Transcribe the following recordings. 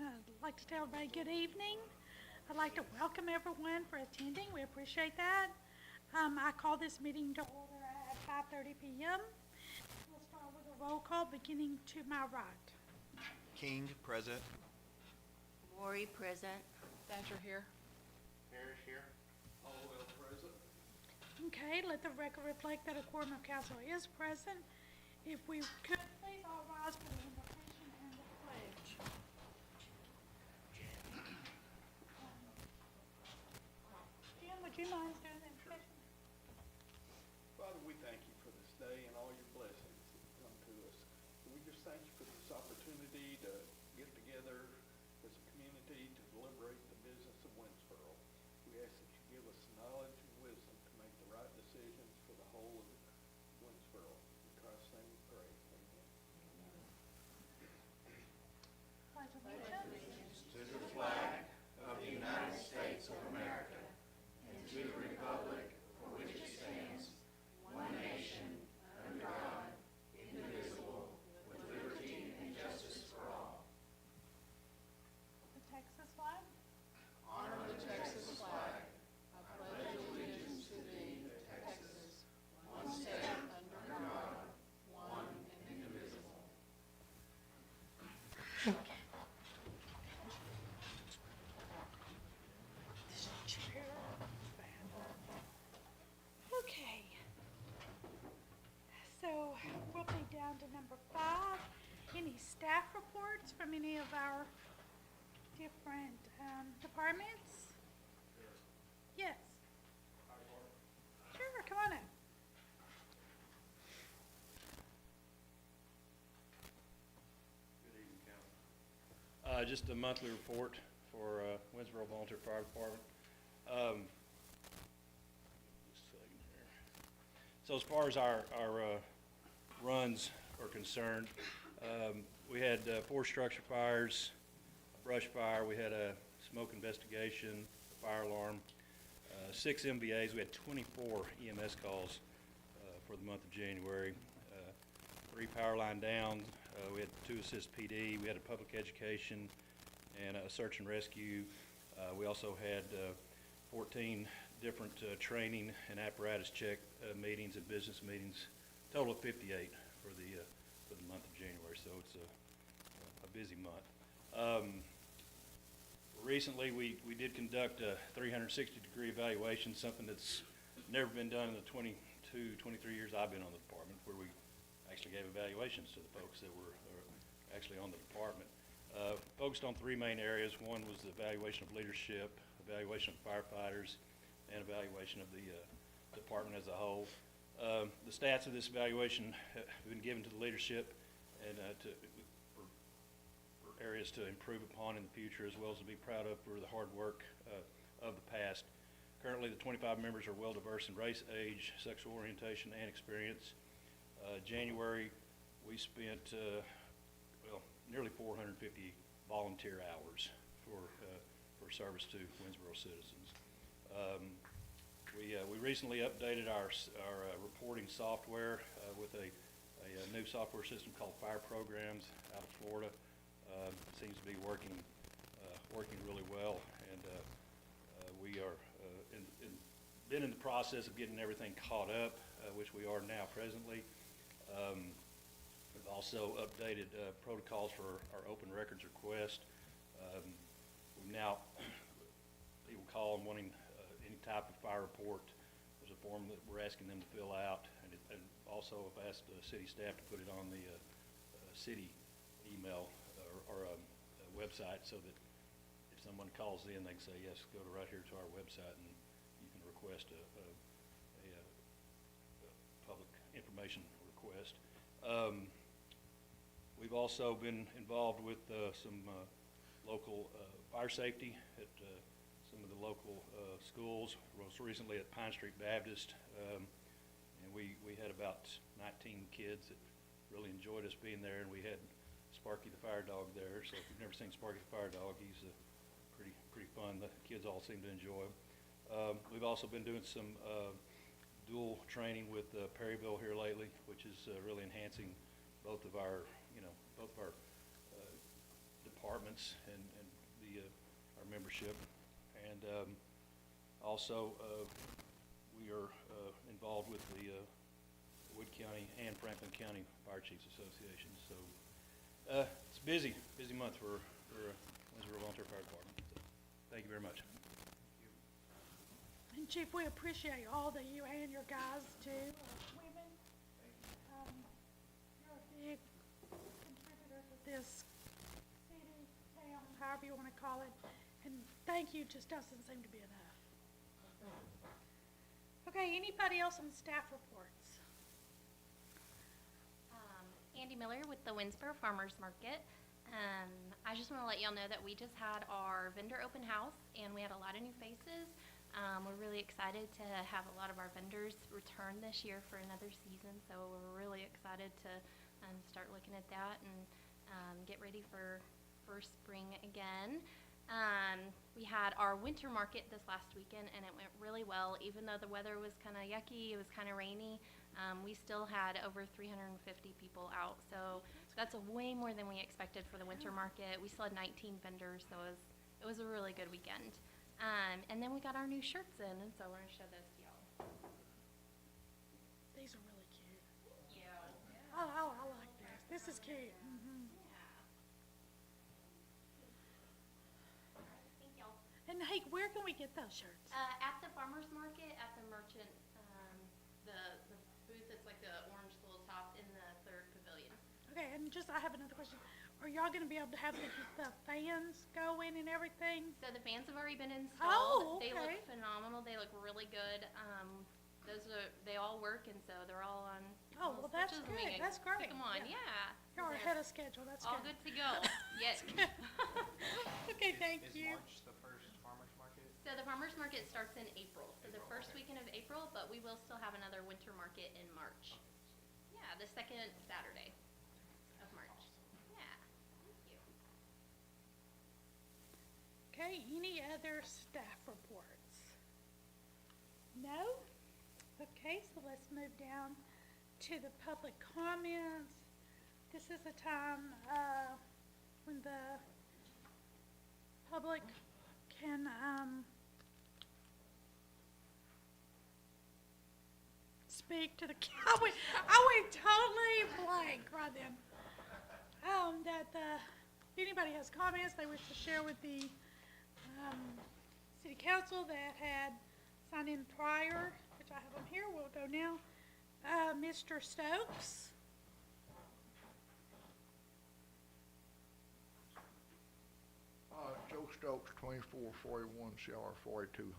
I'd like to tell everybody good evening. I'd like to welcome everyone for attending. We appreciate that. I call this meeting to order at 5:30 p.m. We'll start with a roll call beginning to my right. King, present. Maury, present. Thatcher here. Parrish here. Allwell present. Okay, let the record reflect that a quorum of council is present. If we could please all rise for the invocation and the pledge. Jim, would you mind doing the invocation? Father, we thank you for this day and all your blessings that come to us. And we just thank you for this opportunity to get together as a community to deliberate the business of Winnsboro. We ask that you give us knowledge and wisdom to make the right decisions for the whole of Winnsboro. In Christ's name we pray. Amen. Pledge allegiance. To the flag of the United States of America and to the republic for which it stands, one nation, under God, indivisible, with liberty and justice for all. The Texas flag. Honor the Texas flag. I pledge allegiance to thee, Texas, one state under God, one and indivisible. Okay. So we'll be down to number 5. Any staff reports from any of our different departments? Yes. Sure, come on in. Good evening, Council. Just a monthly report for Winnsboro Volunteer Fire Department. Just a second here. So as far as our runs are concerned, we had 4 structure fires, a brush fire, we had a smoke investigation, a fire alarm, 6 MVAs, we had 24 EMS calls for the month of January, 3 power line downs, we had 2 assist PD, we had a public education and a search and rescue. We also had 14 different training and apparatus check meetings and business meetings, total of 58 for the month of January, so it's a busy month. Recently, we did conduct a 360-degree evaluation, something that's never been done in the 22, 23 years I've been on the department, where we actually gave evaluations to the folks that were actually on the department. Focused on 3 main areas. One was the evaluation of leadership, evaluation of firefighters, and evaluation of the department as a whole. The stats of this evaluation have been given to the leadership and for areas to improve upon in the future, as well as to be proud of for the hard work of the past. Currently, the 25 members are well diverse in race, age, sexual orientation, and experience. January, we spent nearly 450 volunteer hours for service to Winnsboro citizens. We recently updated our reporting software with a new software system called Fire Programs out of Florida. Seems to be working really well, and we are been in the process of getting everything caught up, which we are now presently. We've also updated protocols for our open records request. We've now, people call and wanting any type of fire report. There's a form that we're asking them to fill out, and also have asked the city staff to put it on the city email or website, so that if someone calls in, they can say, yes, go to right here to our website, and you can request a public information request. We've also been involved with some local fire safety at some of the local schools, most recently at Pine Street Baptist, and we had about 19 kids that really enjoyed us being there, and we had Sparky the fire dog there. So if you've never seen Sparky the fire dog, he's pretty fun. The kids all seem to enjoy him. We've also been doing some dual training with Perryville here lately, which is really enhancing both of our departments departments and our membership. And also, we are involved with the Wood County and Franklin County Fire Chiefs Association. So it's a busy month for Winnsboro Volunteer Fire Department. So, thank you very much. And Chief, we appreciate all that you and your guys do, women. You're a big contributor to this city, town, however you want to call it. And thank you just doesn't seem to be enough. Okay, anybody else on staff reports? Andy Miller with the Winnsboro Farmers Market. I just want to let y'all know that we just had our vendor open house and we had a lot of new faces. We're really excited to have a lot of our vendors return this year for another season, so we're really excited to start looking at that and get ready for spring again. We had our winter market this last weekend and it went really well. Even though the weather was kind of yucky, it was kind of rainy, we still had over 350 people out, so that's way more than we expected for the winter market. We still had 19 vendors, so it was a really good weekend. And then we got our new shirts in, and so we're going to show those to y'all. These are really cute. Yeah. Oh, I like this. This is cute. Mm-hmm. Thank y'all. And hey, where can we get those shirts? At the farmer's market, at the merchant, the booth that's like the orange little top in the third pavilion. Okay, and I have another question. Are y'all going to be able to have the fans go in and everything? So the fans have already been Oh, installed. okay. They look phenomenal. They look really good. They all work, and so they're all on. Oh, well, that's switches, and we good. can That's great. Stick them on, Yeah. yeah. Y'all are They're ahead of schedule. That's all good. good to go. Yes. Okay, thank Is you. March the first farmer's market? So the farmers market starts in April. So the first weekend of April, but we will still have another winter market in March. Yeah, the second Saturday of March. Yeah. Thank you. Okay, any other staff reports? No? Okay, so let's move down to the public comments. This is the time when the public can speak to the, I went totally blank right then. If anybody has comments they wish to share with the city council that had signed in prior, which I have them here, we'll go now. Mr. Stokes. Joe Stokes, 2441 CR 4200.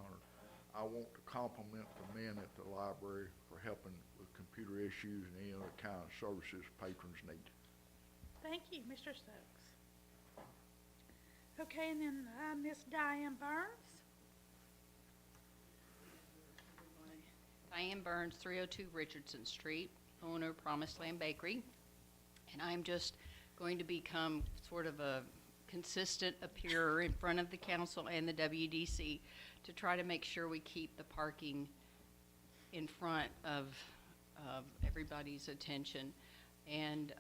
I want to compliment the men at the library for helping with computer issues and any other kind of services patrons need. Thank you, Mr. Stokes. Okay, and then Miss Diane Burns. Diane Burns, 302 Richardson Street, owner of Promised Land Bakery. And I'm just going to become sort of a consistent appearer in front of the council and the WDC to try to make sure we keep the parking in front of everybody's attention. And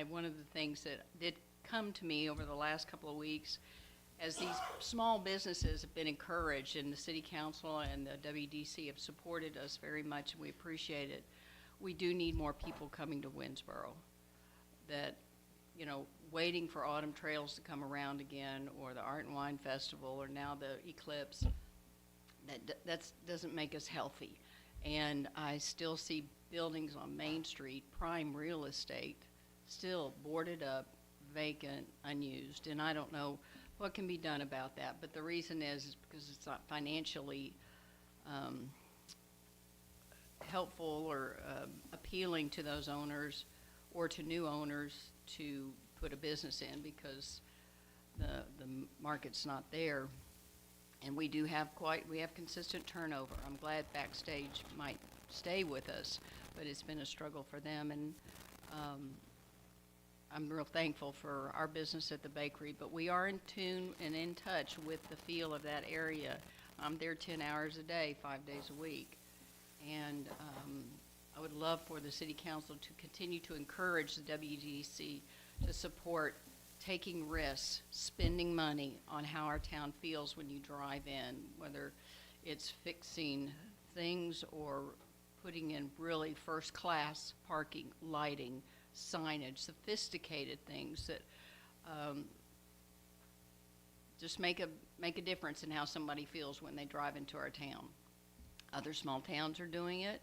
one of the things that did come to me over the last couple of weeks, as these small businesses have been encouraged, and the city council and the WDC have supported us very much, and we appreciate it, we do need more people coming to Winnsboro. That, you know, waiting for Autumn Trails to come around again, or the Art and Wine Festival, or now the Eclipse, that doesn't make us healthy. And I still see buildings on Main Street, prime real estate, still boarded up, vacant, unused, and I don't know what can be done about that. But the reason is because it's not financially helpful or appealing to those owners or to new owners to put a business in, because the market's not there. And we have consistent turnover. I'm glad Backstage might stay with us, but it's been a struggle for them. And I'm real thankful for our business at the bakery, but we are in tune and in touch with the feel of that area. I'm there 10 hours a day, 5 days a week. And I would love for the city council to continue to encourage the WDC to support taking risks, spending money on how our town feels when you drive in, whether it's fixing things or putting in really first-class parking, lighting, signage, sophisticated things that just make a difference in how somebody feels when they drive into our town. Other small towns are doing it,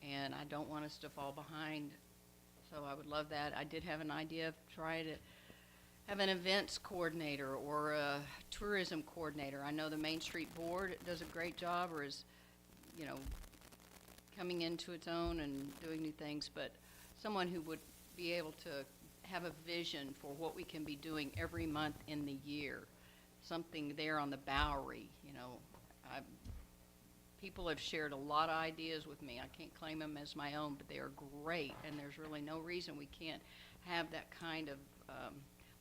and I don't want us to fall behind, so I would love that. I did have an idea of trying to have an events coordinator or a tourism coordinator. I know the Main Street Board does a great job, or is, coming into its own and doing new things, but someone who would be able to have a vision for what we can be doing every month in the year. Something there on the Bowery, people have shared a lot of ideas with me. I can't claim them as my own, but they are great, and there's really no reason we can't have that kind of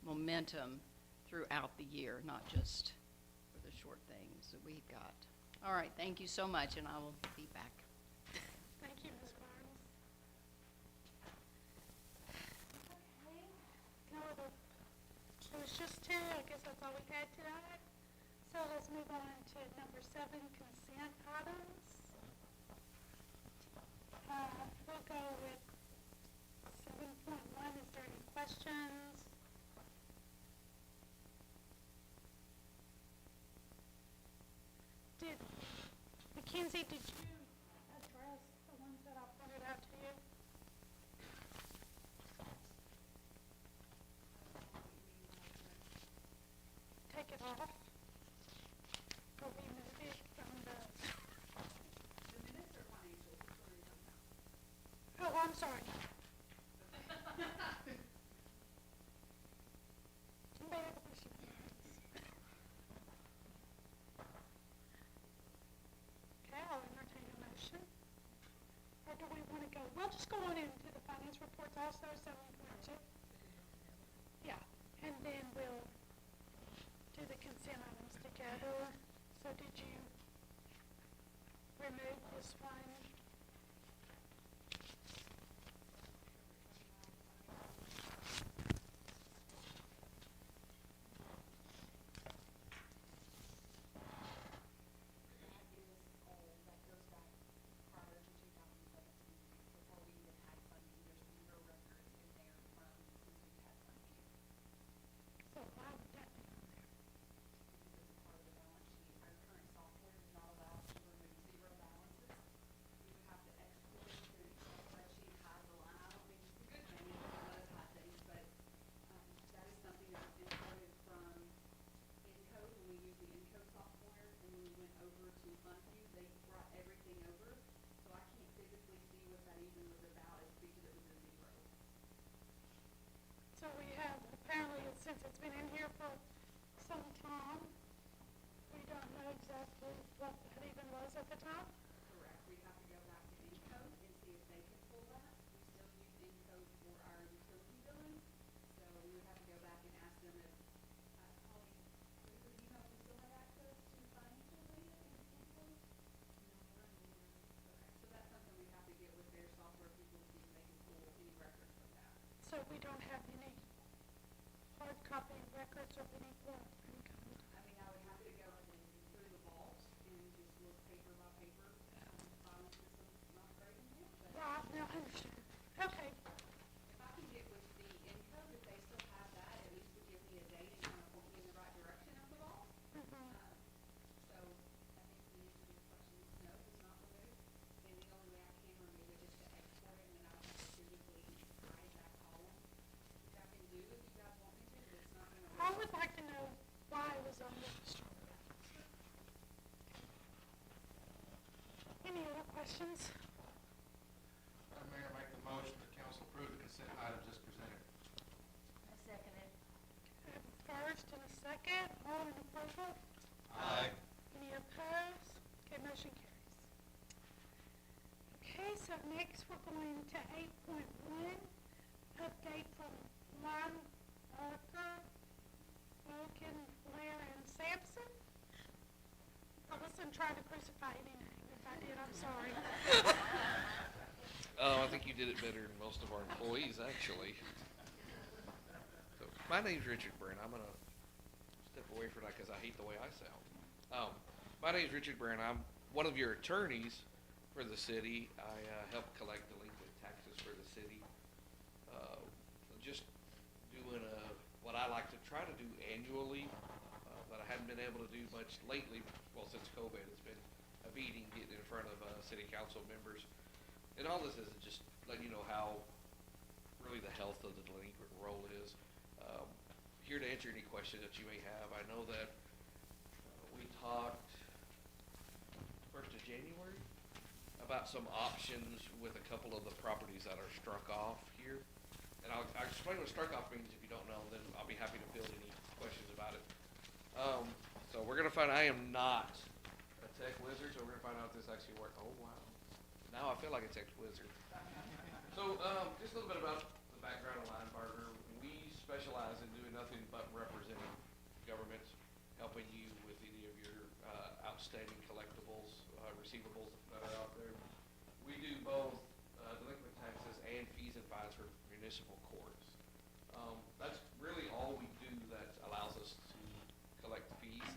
momentum throughout the year, not just for the short things that we've got. All right, thank you so much, and I will be back. Thank you, Ms. Barnes. Okay. No other, it was just two, I guess that's all we had tonight. So let's move on to number 7, consent items. We'll go with 7.1. Is there any questions? Mackenzie, did you address the ones that I pointed out to you? Take it off? Or remove it from the... minutes or financials? Oh, I'm sorry. Anybody have a question? Okay, I'll entertain a motion. Or do we want to go? We'll just go on into the finance reports also, 7.2. Yeah, and then we'll do the consent items together. So did you remove this one? So why would that be on there? So we have, apparently, since it's been in here for some time, we don't know exactly what that even was at the time. Correct. We have to go back to Encode and see if they can pull that. We still use Encode for our utility billing, so we would have to go back and ask them if, Holly, do you know if we still have access to financial data in Encode? No, okay, so that's something we have to get with their software people to see if they can pull any records from that. So we don't have any hard copy records of any blood income. I mean, I would have to go through the vault and just look paper by paper, filing system not great in here, but. Right, now I understand. Okay. If I can get with the Encode, if they still have that, at least would give me a date and kind of point me in the right direction of the vault. So I think the answer to your question is no, it's not removed. And the only way I can remove it is to export it, and then I would have to physically hide that column, which I can do if you guys want me to, but it's not gonna. I would like to know why it was on the list. Any other questions? Madam Mayor, make the motion that council approve the consent items as presented. I second it. I have a first and a second. All in approval? Aye. Any opposed? Okay, motion carries. Okay, so next we're going to 8.1, update from Lon, Arthur, Logan, Blair, and Sampson. I wasn't trying to crucify any name. If I did, I'm sorry. Oh, I think you did it better than most of our employees, actually. So, My name's Richard Brent. I'm gonna step away from that because I hate the way I sound. My name's Richard Brent. I'm one of your attorneys for the city. I help collect delinquent taxes for the city. Just doing what I like to try to do annually, but I hadn't been able to do much lately. Well, since COVID, it's been a beating getting in front of city council members. And all this is just letting you know how really the health of the delinquent roll is. Here to answer any questions that you may have. I know that we talked 1st of January about some options with a couple of the properties that are struck off here. And I'll explain what struck off means if you don't know, then I'll be happy to field any questions about it. So we're gonna find, I am not a tech wizard, so we're gonna find out if this actually works. Oh, wow. Now I feel like a tech wizard. So, just a little bit about the background of Line Partner. We specialize in doing nothing but representing governments, helping you with any of your outstanding collectibles, receivables that are out there. We do both delinquent taxes and fees and fines for municipal courts. That's really all we do that allows us to collect fees.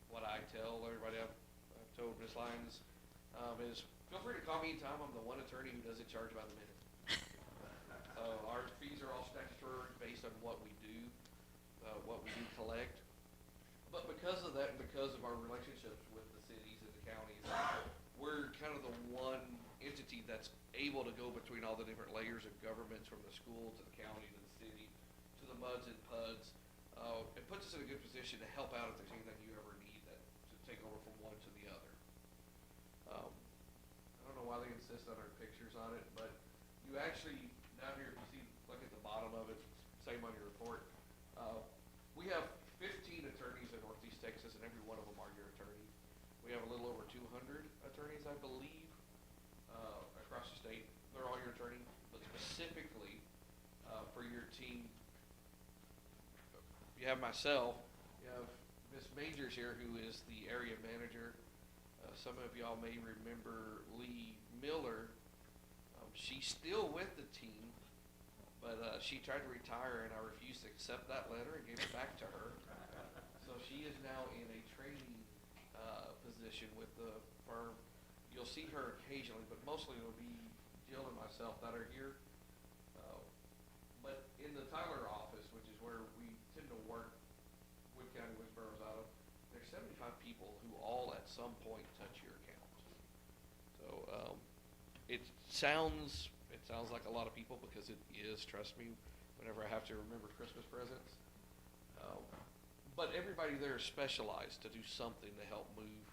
What I tell everybody, I've told Ms. Lyons, is feel free to call me anytime. I'm the one attorney who doesn't charge by the minute. Our fees are all statutory based on what we do collect. But because of that and because of our relationships with the cities and the counties, we're kind of the one entity that's able to go between all the different layers of governments, from the school to the county to the city to the MUDs and PUDs. It puts us in a good position to help out if there's anything you ever need to take over from one to the other. I don't know why they insist on our pictures on it, but you actually, down here, if you see, look at the bottom of it, same on your report. We have 15 attorneys in Northeast Texas, and every one of them are your attorney. We have a little over 200 attorneys, I believe, across the state. They're all your attorney, but specifically for your team, you have myself, you have Ms. Majors here, who is the area manager. Some of y'all may remember Lee Miller. She's still with the team, but she tried to retire, and I refused to accept that letter and gave it back to her. So she is now in a training position with the firm. You'll see her occasionally, but mostly it'll be Jill and myself that are here. But in the Tyler office, which is where we tend to work, Wood County, Winnsboro's out of, there's 75 people who all at some point touch your account. So it sounds like a lot of people, because it is, trust me, whenever I have to remember Christmas presents. But everybody there is specialized to do something to help move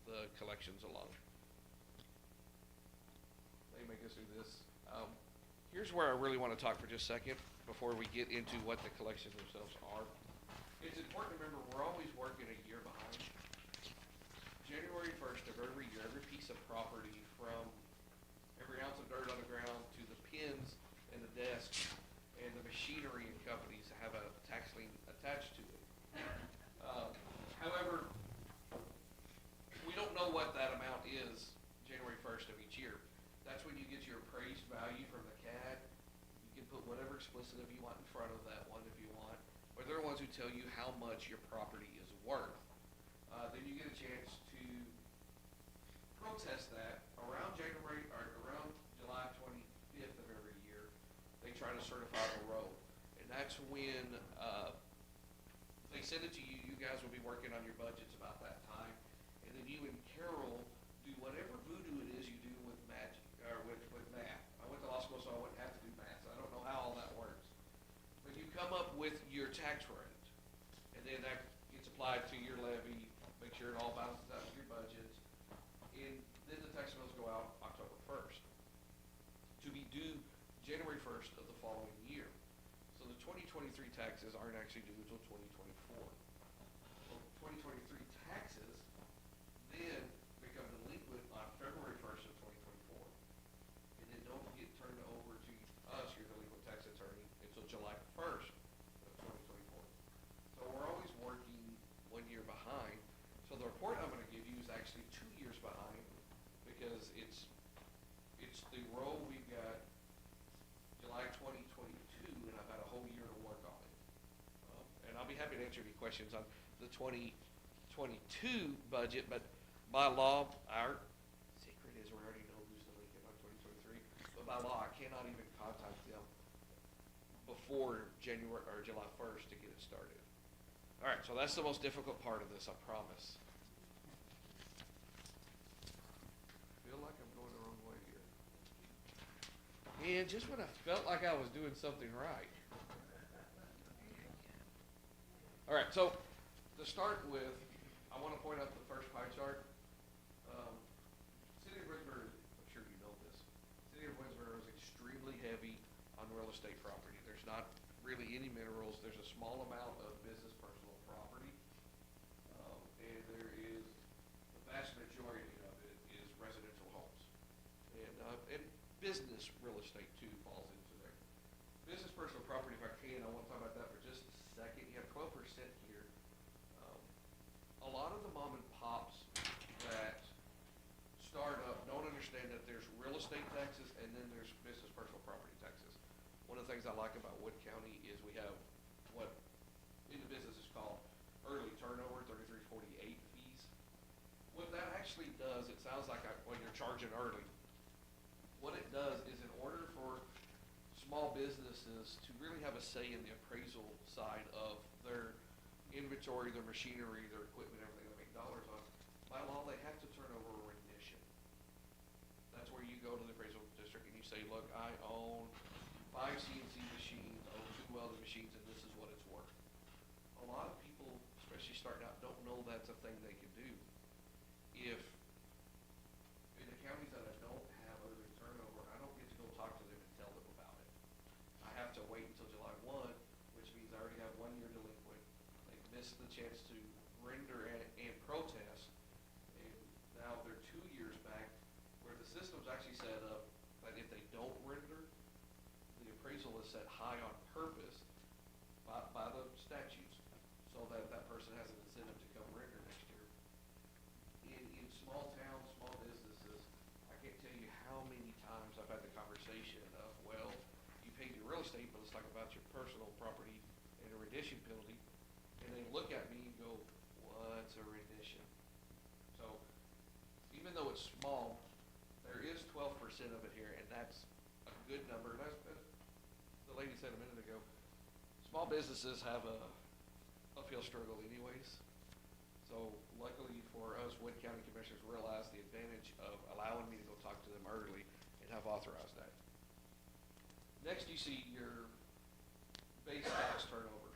the collections along. Let me make us do this. Here's where I really want to talk for just a second before we get into what the collections themselves are. It's important to remember we're always working a year behind. January 1st of every year, every piece of property, from every ounce of dirt on the ground to the pins and the desks and the machinery and companies, have a tax lien attached to it. However, we don't know what that amount is January 1st of each year. That's when you get your appraised value from the CAD. You can put whatever explicitive you want in front of that one if you want. Or they're the ones who tell you how much your property is worth. Then you get a chance to protest that around January or around July 25th of every year. They try to certify the road, and that's when they send it to you. You guys will be working on your budgets about that time, and then you and Carol do whatever voodoo it is you do with magic or with math. I went to law school, so I wouldn't have to do math. So I don't know how all that works. But you come up with your tax rate, and then that gets applied to your levy. Make sure it all balances out with your budgets, and then the tax bills go out October 1st to be due January 1st of the following year. So the 2023 taxes aren't actually due until 2024. Well, 2023 taxes then become delinquent on February 1st of 2024, and then don't get turned over to us, your delinquent tax attorney, until July 1st of 2024. So we're always working 1 year behind. So the report I'm going to give you is actually 2 years behind, because it's the roll we've got July 2022, and I've had a whole year to work on it. happy to answer any questions on the 2022 budget, but by law, our secret is we already know who's delinquent on 2023. But by law, I cannot even contact them before January or July 1st to get it started. All right, so that's the most difficult part of this, I promise. I feel like I'm going the wrong way here. And just when I felt like I was doing something right. All right, so to start with, I want to point out the first pie chart. City of Winnsboro, I'm sure you know this, City of Winnsboro is extremely heavy on real estate property. There's not really any minerals. There's a small amount of business personal property. And there is, the vast majority of it is residential homes. And business real estate too falls into there. Business personal property, if I can, I want to talk about that for just a second. You have 12% here. A lot of the mom and pops that start up don't understand that there's real estate taxes and then there's business personal property taxes. One of the things I like about Wood County is we have what in the business is called early turnover, 3348 fees. What that actually does, it sounds like when you're charging early, what it does is in order for small businesses to really have a say in the appraisal side of their inventory, their machinery, their equipment, everything they make dollars on, by law, they have to turn over a rendition. That's where you go to the appraisal district and you say, look, I own 5 CNC machines, I own 2 welding machines, and this is what it's worth. A lot of people, especially starting out, don't know that's a thing they can do. If in the counties that I don't have early turnover, I don't get to go talk to them and tell them about it. I have to wait until July 1, which means I already have 1 year delinquent. They've missed the chance to render and protest, and now they're 2 years back, where the system's actually set up that if they don't render, the appraisal is set high on purpose by the statutes, so that that person has an incentive to come render next year. In small towns, small businesses, I can't tell you how many times I've had the conversation of, well, you paid your real estate, but let's talk about your personal property and a rendition penalty. And they look at me and go, what's a rendition? So even though it's small, there is 12% of it here, and that's a good number. And that's the lady said a minute ago, small businesses have a uphill struggle anyways. So luckily for us, Wood County Commissioners realize the advantage of allowing me to go talk to them early and have authorized that. Next, you see your base tax turnover.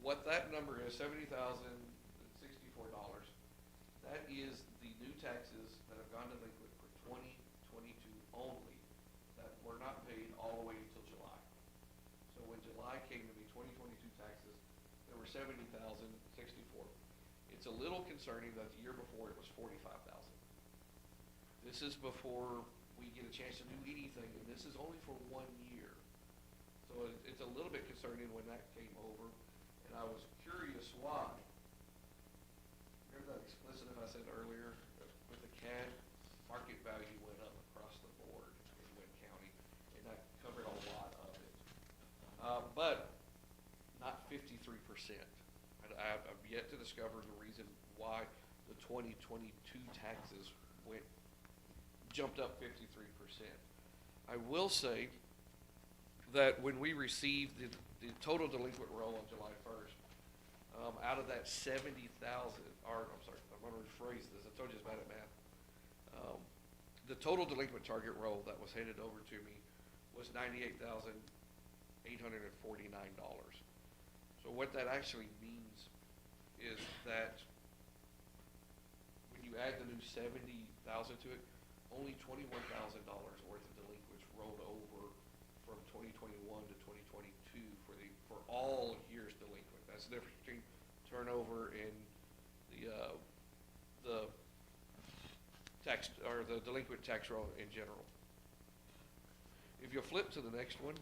What that number is, $70,064. That is the new taxes that have gone delinquent for 2022 only, that were not paid all the way until July. So when July came to be 2022 taxes, there were 70,064. It's a little concerning that the year before it was 45,000. This is before we get a chance to do anything, and this is only for 1 year. So it's a little bit concerning when that came over, and I was curious why. Remember that explicit I said earlier, with the CAD, market value went up across the board in Wynn County, and that covered a lot of it. But not 53%. I've yet to discover the reason why the 2022 taxes jumped up 53%. I will say that when we received the total delinquent roll on July 1st, out of that 70,000, or I'm sorry, I'm going to rephrase this. I told you it's bad at math. The total delinquent target roll that was handed over to me was $98,849. So what that actually means is that when you add the new 70,000 to it, only $21,000 worth of delinquents rolled over from 2021 to 2022 for all years delinquent. That's the difference between turnover and the tax or the delinquent tax roll in general. If you'll flip to the next one,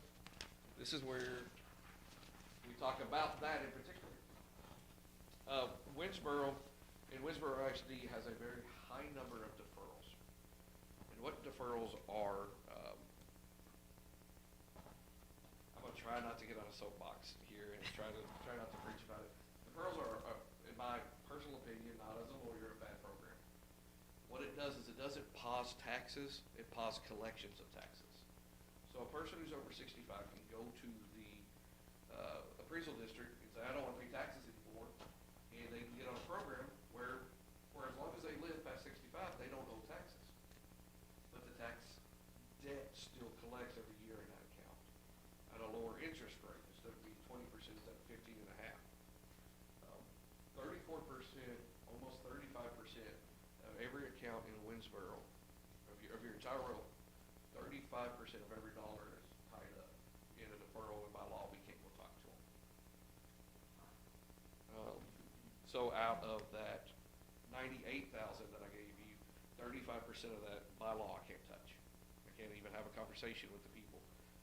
this is where we talk about that in particular. Winnsboro actually has a very high number of deferrals. And what deferrals are, I'm going to try not to get on a soapbox here and try not to preach about doesn't pause taxes, it pauses collections of taxes. So a person who's over 65 can go to the appraisal district and say, I don't want to pay taxes anymore, and they can get on a program where as long as they live past 65, they don't owe taxes. But the tax debt still collects every year in that account at a lower interest rate. Instead of being 20%, instead of 15.5. 34%, almost 35% of every account in Winnsboro, of your entire roll, 35% of every dollar is tied up in a deferral, and by law, we can't go talk to them. So out of that 98,000 that I gave you, 35% of that by law I can't touch. I can't even have a conversation with the people.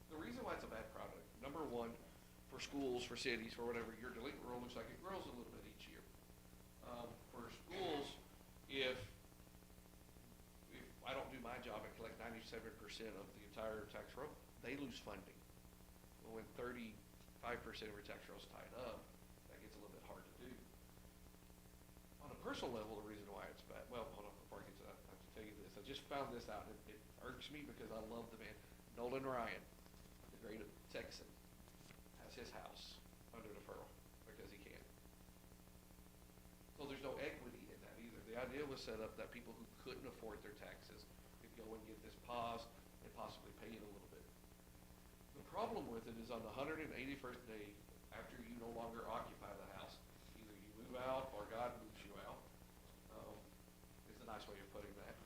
The reason why it's a bad product, number one, for schools, for cities, for whatever, your delinquent roll looks like it grows a little bit each year. For schools, if I don't do my job and collect 97% of the entire tax roll, they lose funding. Well, when 35% of your tax roll is tied up, that gets a little bit hard to do. On a personal level, the reason why it's bad, well, hold on, before I get to that, I have to tell you this. I just found this out, and it irks me because I love the man. Nolan Ryan, the great Texan, has his house under deferral because he can. So there's no equity in that either. The idea was set up that people who couldn't afford their taxes could go and get this pause and possibly pay it a little bit. The problem with it is on the 181st day after you no longer occupy the house, either you move out or God moves you out, is a nice way of putting that.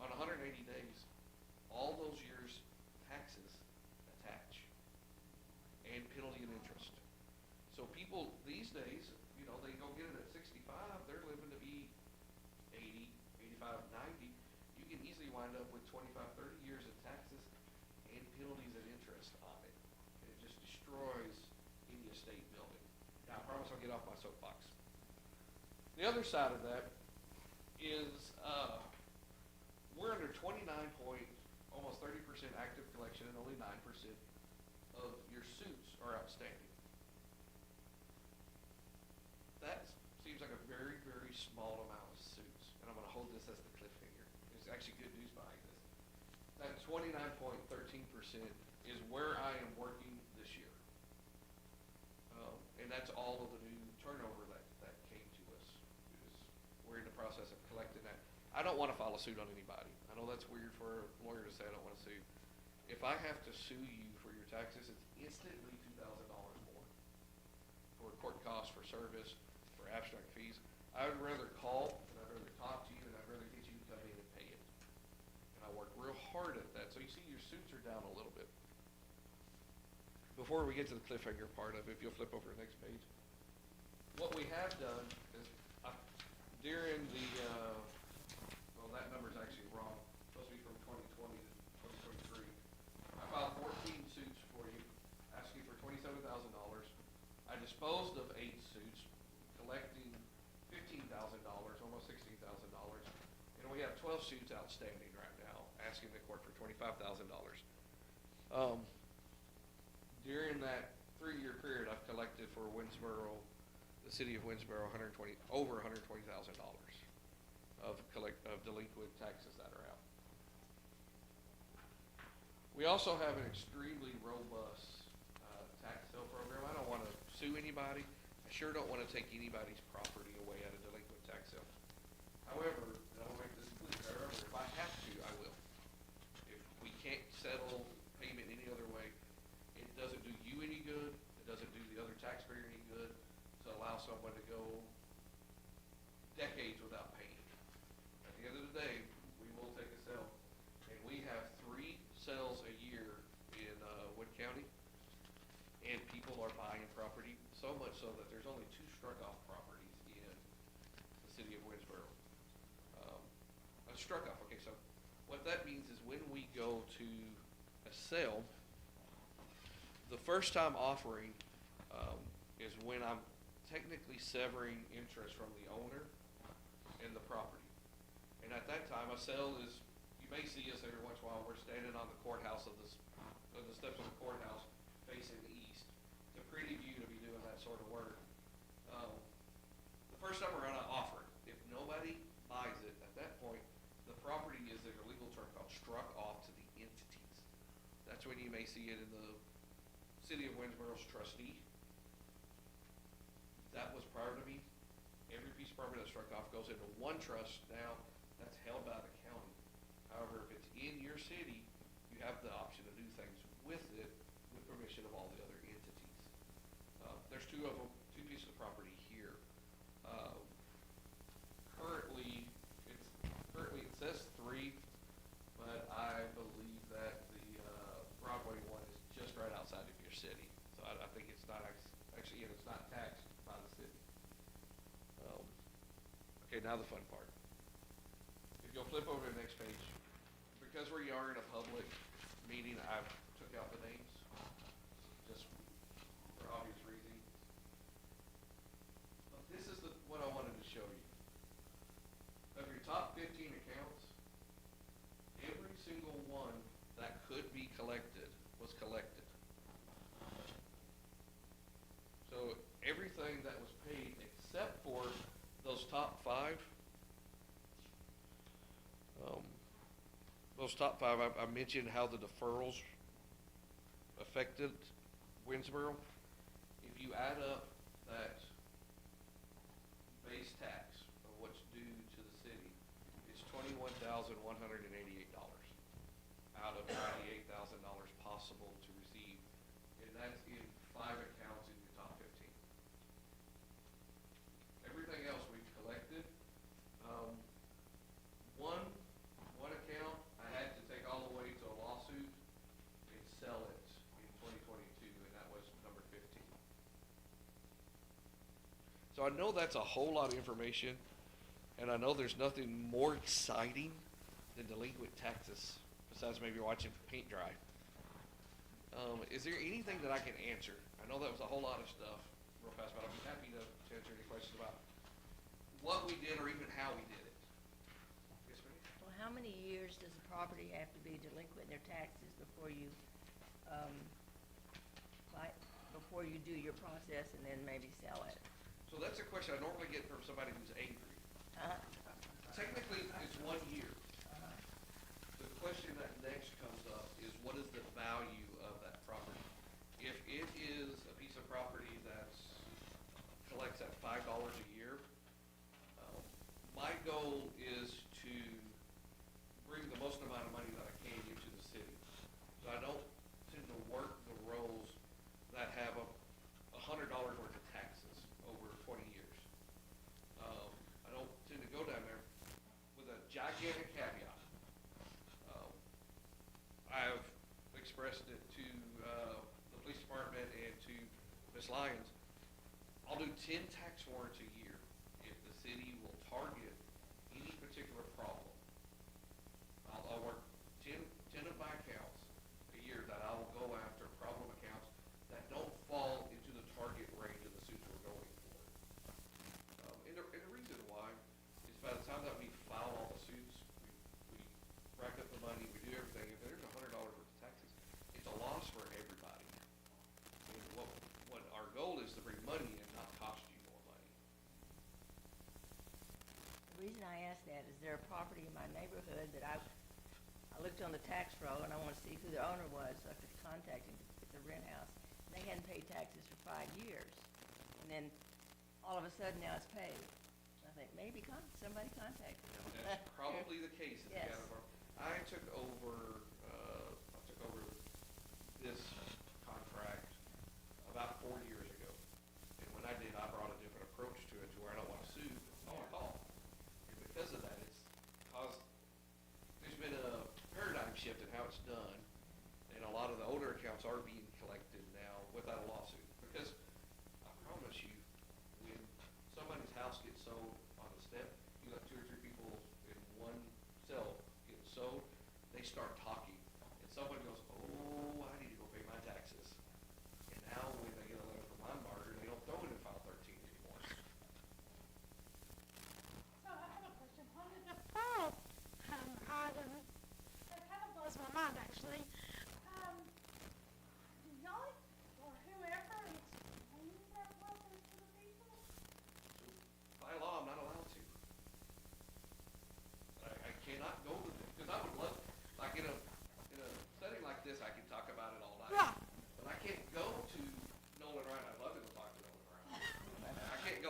On 180 days, all those years' taxes attach, and penalty and interest. So people these days, you know, they go get it at 65, they're living to be 80, 85, 90. You can easily wind up with 25, 30 years of taxes and penalties and interest on it. And it just destroys any estate building. Now, I promise I'll get off my soapbox. The other side of that is we're under 29 point, almost 30% active collection, and only 9% of your suits are outstanding. That seems like a very, very small amount of suits, and I'm going to hold this as the cliffhanger. There's actually good news behind this. That 29.13% is where I am working this year. And that's all of the new turnover that came to us. We're in the process of collecting that. I don't want to file a suit on anybody. I know that's weird for a lawyer to say I don't want to sue. If I have to sue you for your taxes, it's instantly $2,000 more for court costs, for service, for abstract fees. I would rather call, and I'd rather talk to you, and I'd rather get you to come in and pay it. And I work real hard at that. So you see your suits are down a little bit. Before we get to the cliffhanger part of it, if you'll flip over to the next page. What we have done is during the, well, that number's actually wrong. It's supposed to be from 2020 to 2023. I filed 14 suits for you, asking for $27,000. I disposed of 8 suits, collecting $15,000, almost $16,000. And we have 12 suits outstanding right now, asking the court for $25,000. During that 3-year period, I've collected for Winnsboro, the city of Winnsboro, over $120,000 of delinquent taxes that are out. We also have an extremely robust tax sale program. I don't want to sue anybody. I sure don't want to take anybody's property away at a delinquent tax sale. However, and I'll make this clear, however, if I have to, I will. If we can't settle payment any other way, it doesn't do you any good, it doesn't do the other taxpayer any good to allow someone to go decades without paying. At the end of the day, we will take a sale. And we have 3 sales a year in Wood County, and people are buying property, so much so that there's only 2 struck-off properties in the city of Winnsboro. Struck-off, okay, so what that means is when we go to a sale, the first time offering is when I'm technically severing interest from the owner and the property. And at that time, a sale is, you may see us every once in a while, we're standing on the courthouse of the steps of the courthouse facing the east. It's a pretty view to be doing that sort of work. The first time we're going to offer it. If nobody buys it, at that point, the property That's when you may see it in the City of Winnsboro's trustee. That was prior to me. Every piece of property that's struck off goes into one trust now, that's held by the county. However, if it's in your city, you have the option to do things with it with permission of all the other entities. There's two of them, two pieces of property here. Currently it says three, but I believe that the Broadway one is just right outside of your city. So I think it's not actually, it's not taxed by the city. Okay, now the fun part. If you'll flip over to the next page, because we are in a public meeting, I took out the names, just for obvious reasons. But this is what I wanted to show you. Of your top 15 accounts, every single one that could be collected was collected. So everything that was paid except for those top five, I mentioned how the deferrals affected Winnsboro. If you add up that base tax of what's due to the city, it's $21,188 out of $98,000 possible to receive, and that's in 5 accounts in your top 15. Everything else we've collected. One account I had to take all the way to a lawsuit and sell it in 2022, and that was number 15. So I know that's a whole lot of information, and I know there's nothing more exciting than delinquent taxes, besides maybe watching paint dry. Is there anything that I can answer? I know that was a whole lot of stuff real fast, but I'll be happy to answer any questions about what we did or even how we did it. Yes, ma'am? Well, how many years does the property have to be delinquent in their taxes before you, before you do your process and then maybe sell it? So that's a question I normally get from somebody who's angry. Technically, it's 1 year. The question that next comes up is, what is the value of that property? If it is a piece of property that's collects at $5 a year, my goal is to bring the most amount of money that I can into the city. So I don't tend to work the roles that have $100 worth of taxes over 20 years. I don't tend to go down there with a gigantic caveat. I've expressed it to the police department and to Ms. Lyons. I'll do 10 tax warrants a year if the city will target any particular problem. I'll work 10 of my accounts a year that I will go after problem accounts that don't fall into the target range of the suits we're going for. And the reason why is by the time that we file all the suits, we rack up the money, we do everything. If there's $100 worth of taxes, it's a loss for everybody. And what our goal is to bring money in, not cost you more money. The reason I ask that is there a property in my neighborhood that I looked on the tax roll and I want to see who the owner was, so I could contact him to get the rent house. And they hadn't paid taxes for 5 years. And then all of a sudden now it's paid. I think maybe somebody contacted him. That's probably the case in the Yes. county of I took over this contract about 4 years ago. And when I did, I brought a different approach to it, to where I don't want to sue, I want to call. And because of that, it's caused, there's been a paradigm shift in how it's done. And a lot of the older accounts are being collected now without a lawsuit. Because I promise you, when somebody's house gets sold on the step, you got 2 or 3 people in one cell getting sold, they start talking. And somebody goes, oh, I need to go pay my taxes. And now when they get a letter from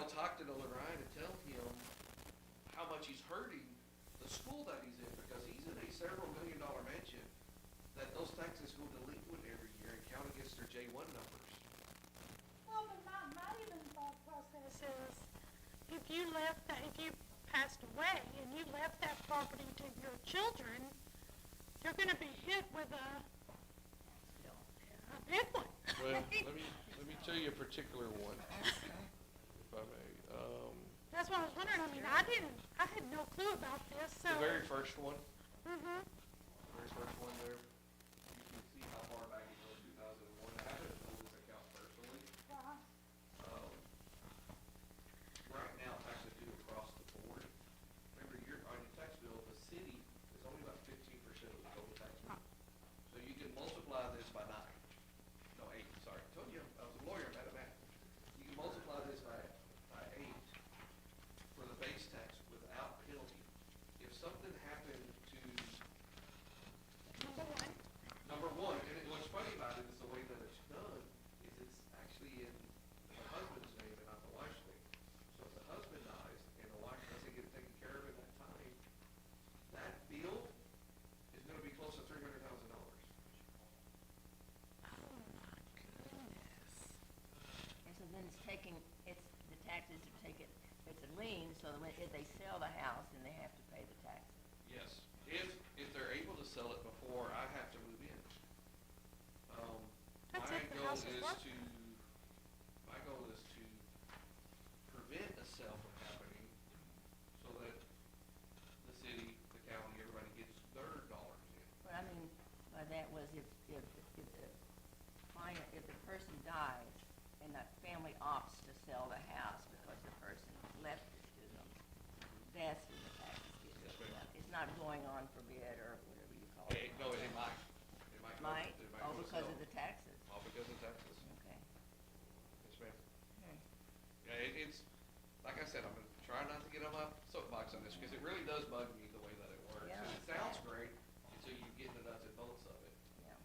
email talked to Nolan Ryan and tell him how much he's hurting the school that he's in, because he's in a several $million-dollar mansion that those taxes go delinquent every year and count against their J1 numbers. Well, but my even thought process is, if you passed away and you left that property to your children, you're gonna be hit with a big one. Well, let me tell you a particular one, if I may. That's what I was wondering. I mean, I had no clue about this, so. The very first one, Mm-hmm. very first one there, you can see how far back it goes, 2001. I haven't pulled this account personally. Right now, taxes due across the board. Remember, on your tax bill, the city is only about 15% of the total tax bill. So you can multiply this by 9. No, 8, sorry. I told you, I was a lawyer, I'm bad at math. You can multiply this by 8 for the base tax without penalty. If something happened to number one, and what's funny about it is the way that it's done is it's actually in the husband's name and not the wife's name. So if the husband dies and the wife doesn't get taken care of in that time, that bill is gonna be close to $300,000. And so then the taxes are taken, it's a lien, so when, if they sell the house, then they have to pay the taxes. Yes, if they're able to sell it before I have to move in. That's My if the goal house is is worth to, my goal is to prevent a sale from happening so that the city, the county, everybody gets their dollars in. What I mean by that was if the person dies and the family opts to sell the house because the person left it to them, that's when the taxes get Yes, paid. ma'am. It's not going on for bid or whatever you call it. No, it might. It might go. Might? It might Oh, go because sell. of the taxes? All because of taxes. Okay. Yes, ma'am. Hmm. Yeah, it's, like I said, I'm gonna try not to get on my soapbox on this, because it really does bug me the way that it works. Yeah. And it sounds great until you get the nuts and bolts of it. Yeah.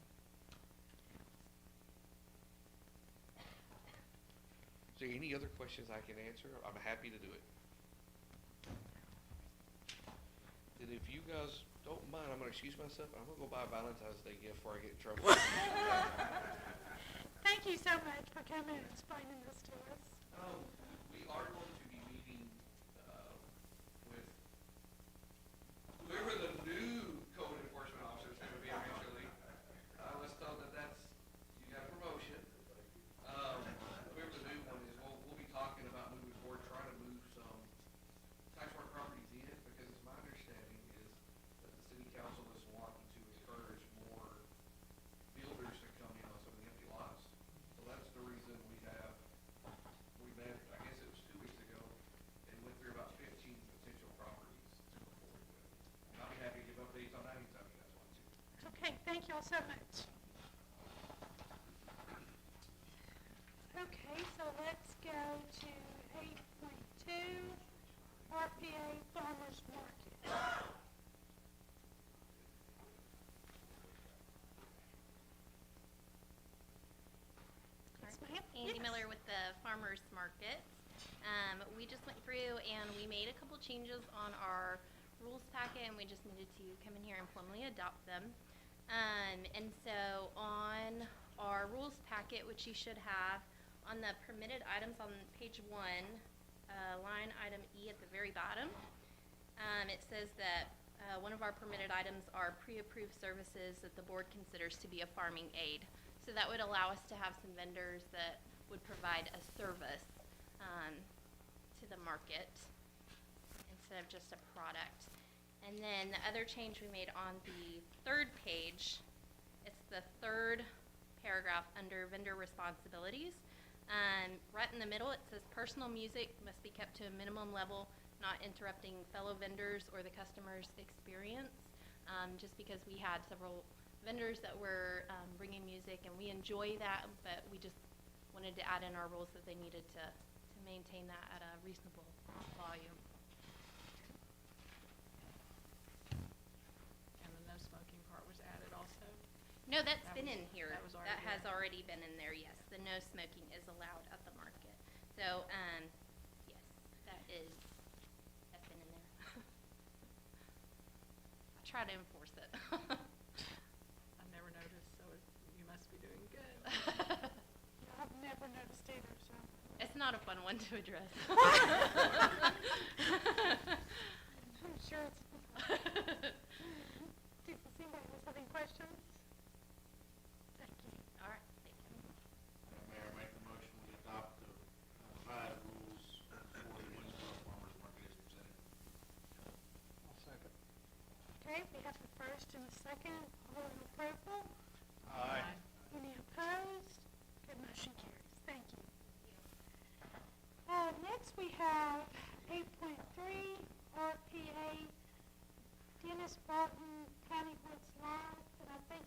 Is there any other questions I can answer? I'm happy to do it. And if you guys don't mind, I'm gonna excuse myself, I'm gonna go buy a Valentine's Day gift before I get in trouble. Thank you so much for coming and explaining this to us. We are going to be meeting, with whoever the new code enforcement officer is gonna be eventually. I was told that you got a promotion. Whoever the new one is, we'll be talking about moving forward, trying to move some tax work properties in, because it's my understanding is that the city council is wanting to encourage more builders to come in on some of the empty lots. So that's the reason we met, I guess it was 2 weeks ago, and went through about 15 potential properties to move forward with. And I'll be happy to give updates on that anytime you guys want to. Okay, thank you all so much. Okay, so let's go to 8.2, RPA Farmers Market. Yes, ma'am? Andy Yes. Miller with the Farmers Market. We just went through and we made a couple changes on our rules packet, and we just needed to come in here and formally adopt them. And so on our rules packet, which you should have, on the permitted items on page 1, line item E at the very bottom, it says that one of our permitted items are pre-approved services that the board considers to be a farming aid. So that would allow us to have some vendors that would provide a service to the market instead of just a product. And then the other change we made on the third page, it's the third paragraph under vendor responsibilities. Right in the middle, it says personal music must be kept to a minimum level, not interrupting fellow vendors or the customer's experience. Just because we had several vendors that were bringing music, and we enjoy that, but we just wanted to add in our rules that they needed to maintain that at a reasonable volume. And the no smoking part was added also? No, that's That been was- in here. that was already That has there. already been in there, yes. The no smoking is allowed at the market. So, yeah. try to enforce it. I've never noticed, so you must be doing good. I've never noticed either, so. It's not a fun one to address. I'm sure it's. Does anybody else have any questions? Thank you. All right, thank you. Madam Mayor, make the motion we adopt the revised rules for the Winnsboro Farmers Market as presented. I'll second. Okay, we have the first and the second. All in approval? Aye. Any opposed? Good, motion carries. Thank you. Next we have 8.3 RPA Dennis Barton, County Woods Live, and I think,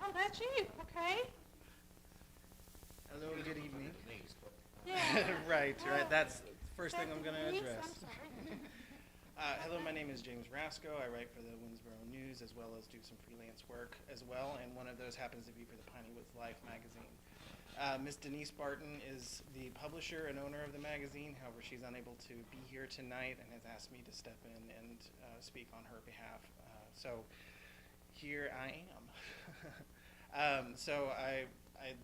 oh, that's you, okay? Hello, good evening. Yeah. Right, Oh, that's the first thing I'm Dr. gonna Denise, address. I'm sorry. Hello, my name is James Rasco. I write for the Winnsboro News as well as do some freelance work as well, and one of those happens to be for the Piney Woods Life magazine. Miss Denise Barton is the publisher and owner of the magazine. However, she's unable to be here tonight and has asked me to step in and speak on her behalf. So here I am.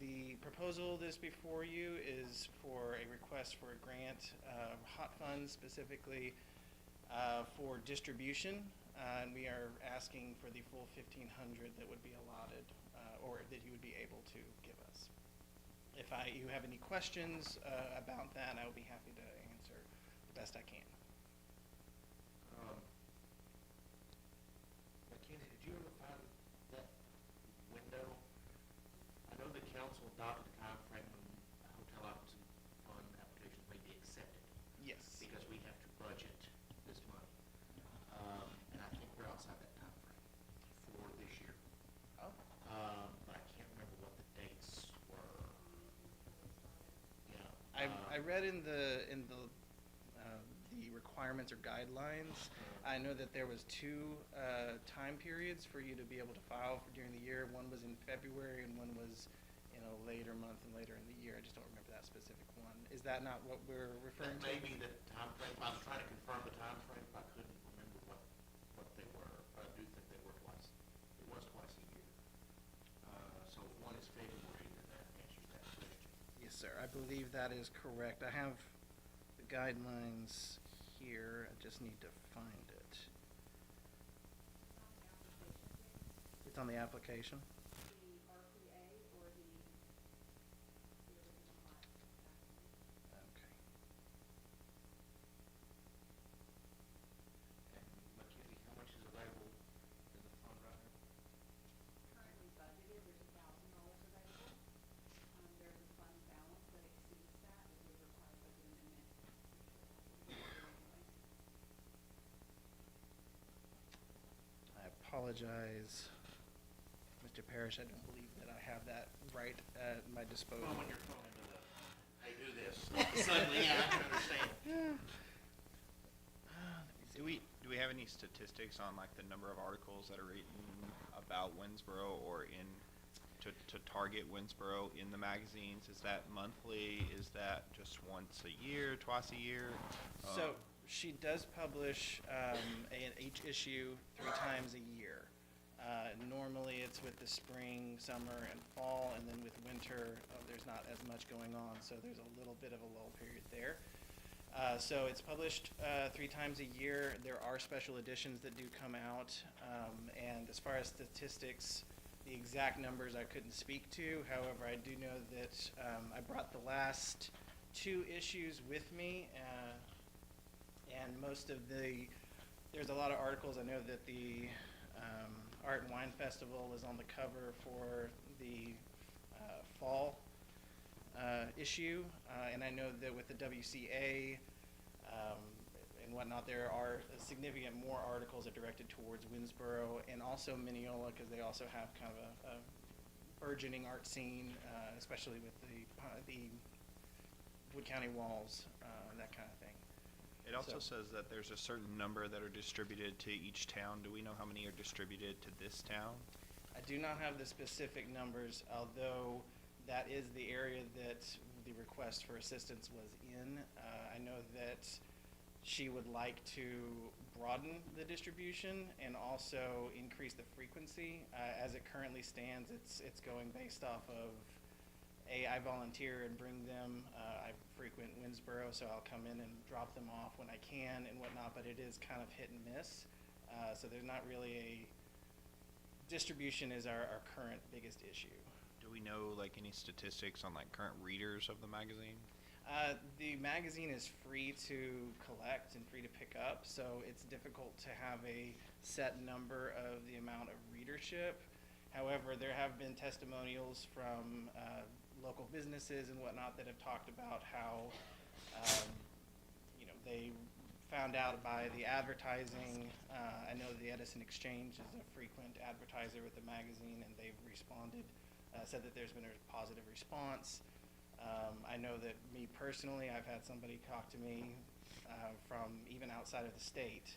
The proposal that's before you is for a request for a grant, hot funds specifically for distribution, and we are asking for the full $1,500 that would be allotted, or that you would be able to give us. If you have any questions about that, I will be happy to answer the best I can. Mackenzie, did you ever find that window? I know the council adopted a time frame when hotel occupancy fund applications may be accepted. Yes. Because we have to budget this month. And I think we're outside that time frame for this year. Oh. But I can't remember what the dates were. Yeah. I read in the requirements or guidelines. I know that there was two time periods for you to be able to file for during the year. One was in February and one was in a later month and later in the year. I just don't remember that specific one. Is that not what we're referring That to? may be the time frame. I was trying to confirm the time frame, but I couldn't remember what they were. But I do think they were twice. It was twice a year. So if one is February, then that answers that question. Yes, sir. I believe that is correct. I have the guidelines here. I just need to find it. It's on the application. The RPA or the original hot vaccine. Okay. And Mackenzie, how much is available in the fund right now? Currently budgeted, there's $1,000 available. There's a fund balance that exceeds that would require budget amendment. I apologize, Mr. Parrish. I don't believe that I have that right at my disposal. Well, when you're thrown into the, hey, do this, suddenly, yeah, I can understand. Do we have any statistics on like the number of articles that are written about Winnsboro or to target Winnsboro in the magazines? Is that monthly? Is that just once a year, twice a year? So she does publish each issue 3 times a year. Normally it's with the spring, summer, and fall, and then with winter, there's not as much going on, so there's a little bit of a lull period there. So it's published 3 times a year. There are special editions that do come out, and as far as statistics, the exact numbers I couldn't speak to. However, I do know that I brought the last 2 issues with me, and there's a lot of articles. I know that the Art and Wine Festival was on the cover for the fall issue, and I know that with the WCA and whatnot, there are significant more articles that are directed towards Winnsboro and also Mineola, because they also have kind of a burgeoning art scene, especially with the Wood County walls, that kind of thing. It also So- says that there's a certain number that are distributed to each town. Do we know how many are distributed to this town? I do not have the specific numbers, although that is the area that the request for assistance was in. I know that she would like to broaden the distribution and also increase the frequency. As it currently stands, it's going based off of, I volunteer and bring them. I frequent Winnsboro, so I'll come in and drop them off when I can and whatnot, but it is kind of hit and miss. So there's not really a, distribution is our current biggest issue. Do we know like any statistics on like current readers of the magazine? The magazine is free to collect and free to pick up, so it's difficult to have a set number of the amount of readership. However, there have been testimonials from local businesses and whatnot that have talked about how, they found out by the advertising. I know the Edison Exchange is a frequent advertiser with the magazine, and they've responded, said that there's been a positive response. I know that me personally, I've had somebody talk to me from even outside of the state,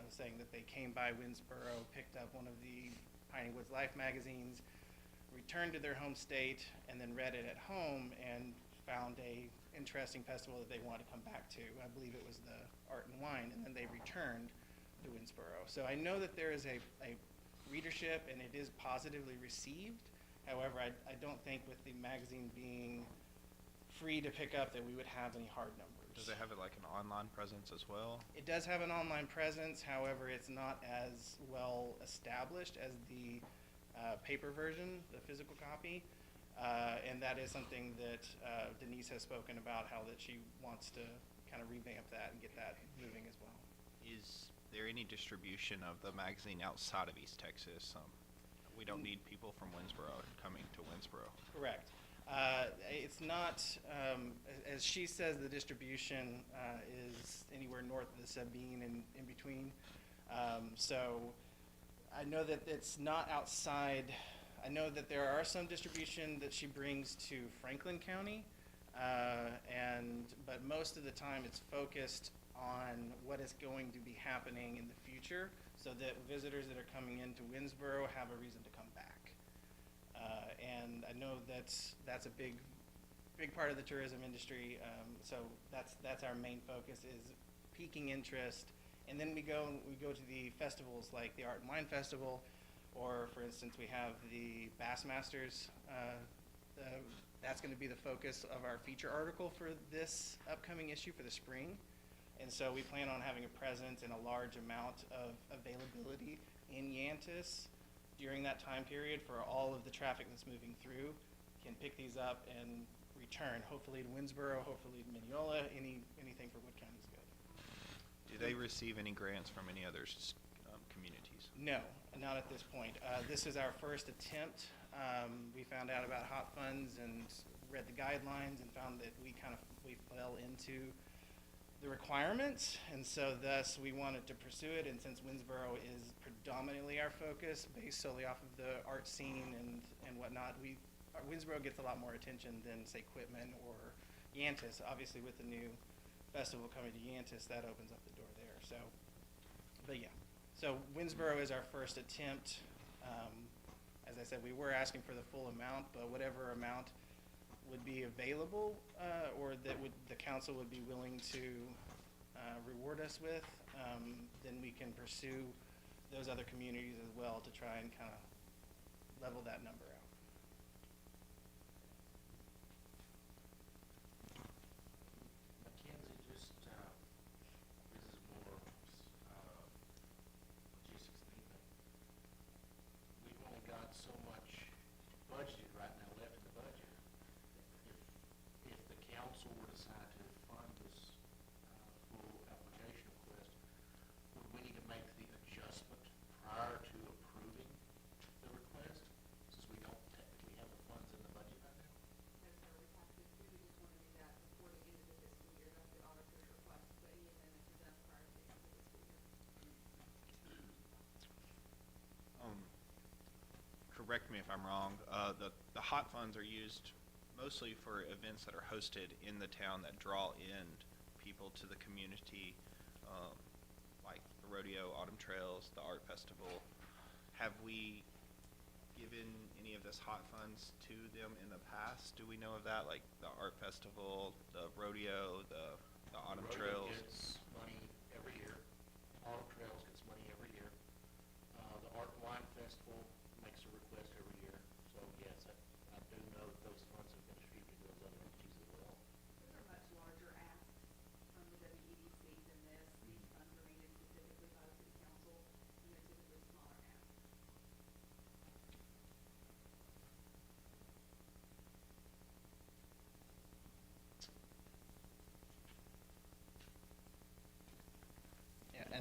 saying that they came by Winnsboro, picked up one of the Piney Woods Life magazines, returned to their home state, and then read it at home and found a interesting festival that they wanted to come back to. I believe it was the Art and Wine, and then they returned to Winnsboro. So I know that there is a readership, and it is positively received. However, I don't think with the magazine being free to pick up that we would have any hard numbers. Does it have like an online presence as well? It does have an online presence. However, it's not as well established as the paper version, the physical copy. And that is something that Denise has spoken about, how that she wants to kind of revamp that and get that moving as well. Is there any distribution of the magazine outside of East Texas? We don't need people from Winnsboro coming to Winnsboro. Correct. It's not, as she says, the distribution is anywhere north of the Sabine and in between. So I know that it's not outside. I know that there are some distribution that she brings to Franklin County, but most of the time it's focused on what is going to be happening in the future, so that visitors that are coming into Winnsboro have a reason to come back. And I know that's a big part of the tourism industry. So that's our main focus, is piquing interest, and then we go to the festivals like the Art and Wine Festival. Or, for instance, we have the Bassmasters. That's going to be the focus of our feature article for this upcoming issue for the spring. And so we plan on having a presence and a large amount of availability in Yantis during that time period for all of the traffic that's moving through. Can pick these up and return, hopefully to Winnsboro, hopefully to Mineola. Anything for Wood County is good. Do they receive any grants from any other communities? No, not at this point. This is our first attempt. We found out about hot funds and read the guidelines and found that we fell into the requirements, and so thus we wanted to pursue it. And since Winnsboro is predominantly our focus, based solely off of the art scene and whatnot, Winnsboro gets a lot more attention than, say, Quitman or Yantis. Obviously, with the new festival coming to Yantis, that opens up the door there. So, but yeah. So Winnsboro is our first attempt. As I said, we were asking for the full amount, but whatever amount would be available, or that the council would be willing to reward us with, then we can pursue those other communities as well to try and kind of level that number out. Mackenzie, just, this is more, logistics than anything. We've only got so much budgeted right now left in the budget. If the council were to decide to fund this, full application request, would we need to make the adjustment prior to approving the request, since we don't technically have the funds in the budget right now? No, sir, we have to, we would just want to do that before the end of the fiscal year. That's the auditor's request, but any amendments are done prior to the end of the fiscal year. Correct me if I'm wrong. The hot funds are used mostly for events that are hosted in the town that draw in people to the community, like the rodeo, autumn trails, the art festival. Have we given any of this hot funds to them in the past? Do we know of that, like the art festival, the rodeo, the autumn Rodeo trails? gets money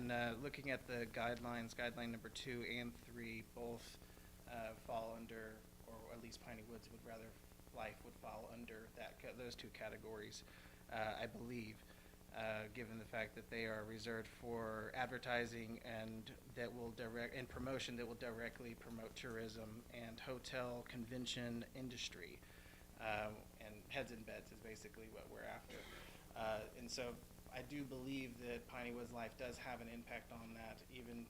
and looking at the guidelines, guideline number 2 and 3 both fall under, or at least Piney Woods would rather life would fall under those two categories, I believe, given the fact that they are reserved for advertising and promotion that will directly promote tourism and hotel convention industry. And heads and beds is basically what we're after. And so I do believe that Piney Woods Life does have an impact on that. Even,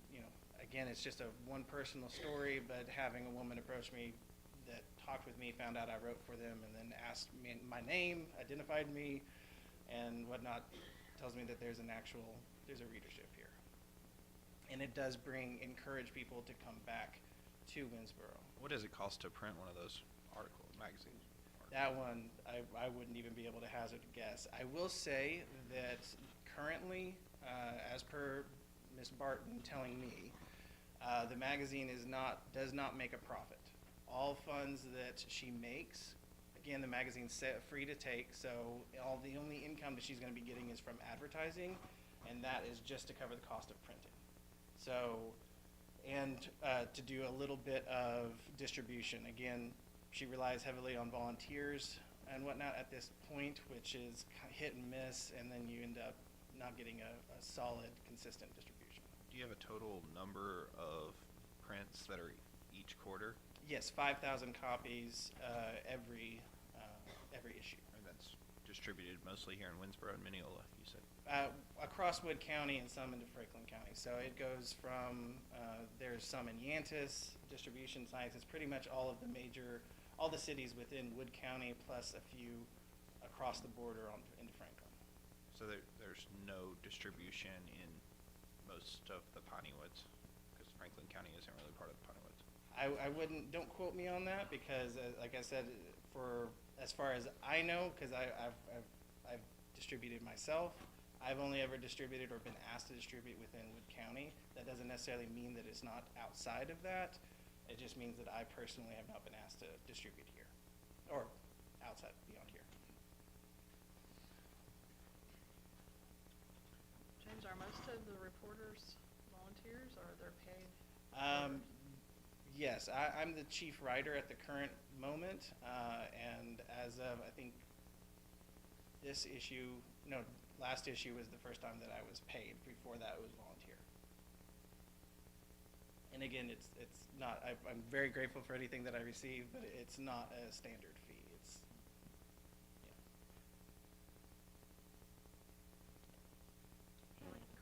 again, it's just one personal story, but having a woman approach me that talked with me, found out I wrote for them, and then asked me my name, identified me, and whatnot, tells me that there's a readership here. And it does encourage people to come back to Winnsboro. What does it cost to print one of those magazines? That one, I wouldn't even be able to hazard a guess. I will say that currently, as per Ms. Barton telling me, the magazine does not make a profit. All funds that she makes, again, the magazine's free to take, so the only income that she's going to be getting is from advertising, and that is just to cover the cost of printing. So, and to do a little bit of distribution. Again, she relies heavily on volunteers and whatnot at this point, which is hit and miss, and then you end up not getting a solid, consistent distribution. Do you have a total number of prints that are each quarter? Yes, 5,000 copies every issue. And that's distributed mostly here in Winnsboro and Mineola, you said? Across Wood County and some into Franklin County. So it goes from, there's some in Yantis, distribution sites. It's pretty much all the cities within Wood County, plus a few across the border into Franklin. So there's no distribution in most of the Piney Woods, because Franklin County isn't really part of the Piney Woods. Don't quote me on that, because like I said, as far as I know, because I've distributed myself, I've only ever distributed or been asked to distribute within Wood County. That doesn't necessarily mean that it's not outside of that. It just means that I personally have not been asked to distribute here, or outside, beyond here. James, are most of the reporters volunteers, or they're paid? Yes, I'm the chief writer at the current moment, and as of, I think, last issue was the first time that I was paid. Before that, it was volunteer. And again, it's not, I'm very grateful for anything that I receive, but it's not a standard fee.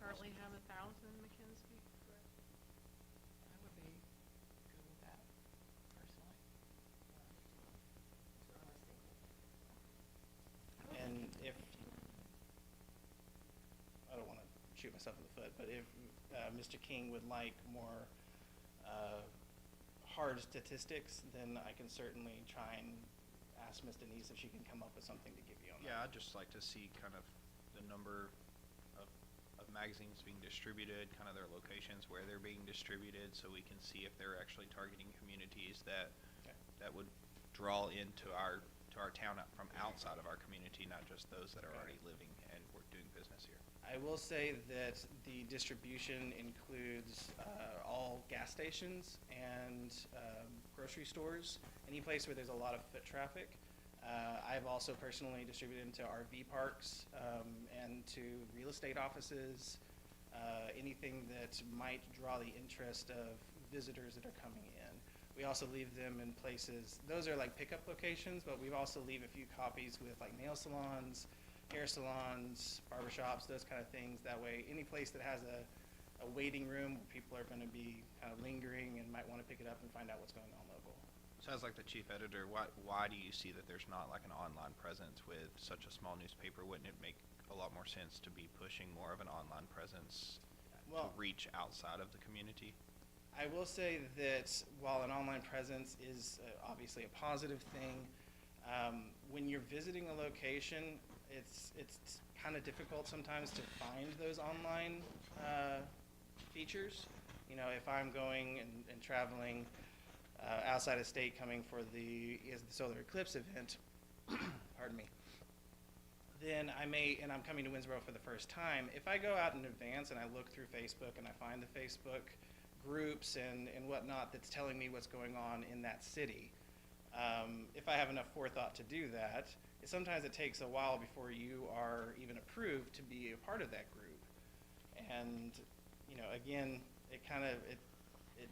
Currently have 1,000 McKinsey, correct? I would be good with that, personally. And if, I don't want to shoot myself in the foot, but if Mr. King would like more hard statistics, then I can certainly try and ask Ms. Denise if she can come up with something to give you on that. Yeah, I'd just like to see kind of the number of magazines being distributed, kind of their locations, where they're being distributed, so we can see if they're actually targeting communities that would draw into our town from outside of our community, not just those that are already living and we're doing business here. I will say that the distribution includes all gas stations and grocery stores, any place where there's a lot of foot traffic. I've also personally distributed into RV parks and to real estate offices, anything that might draw the interest of visitors that are coming in. We also leave them in places, those are like pickup locations, but we also leave a few copies with like nail salons, hair salons, barbershops, those kind of things. That way, any place that has a waiting room where people are going to be kind of lingering and might want to pick it up and find out what's going on local. So as like the chief editor, why do you see that there's not like an online presence with such a small newspaper? Wouldn't it make a lot more sense to be pushing more of an online presence to reach outside of the community? I will say that while an online presence is obviously a positive thing, when you're visiting a location, it's kind of difficult sometimes to find those online features. You know, if I'm going and traveling outside of state, coming for the solar eclipse event, pardon me, then I may, and I'm coming to Winnsboro for the first time, if I go out in advance and I look through Facebook and I find the Facebook groups and whatnot that's telling me what's going on in that city, if I have enough forethought to do that, sometimes it takes a while before you are even approved to be a part of that group. And, you know, again, it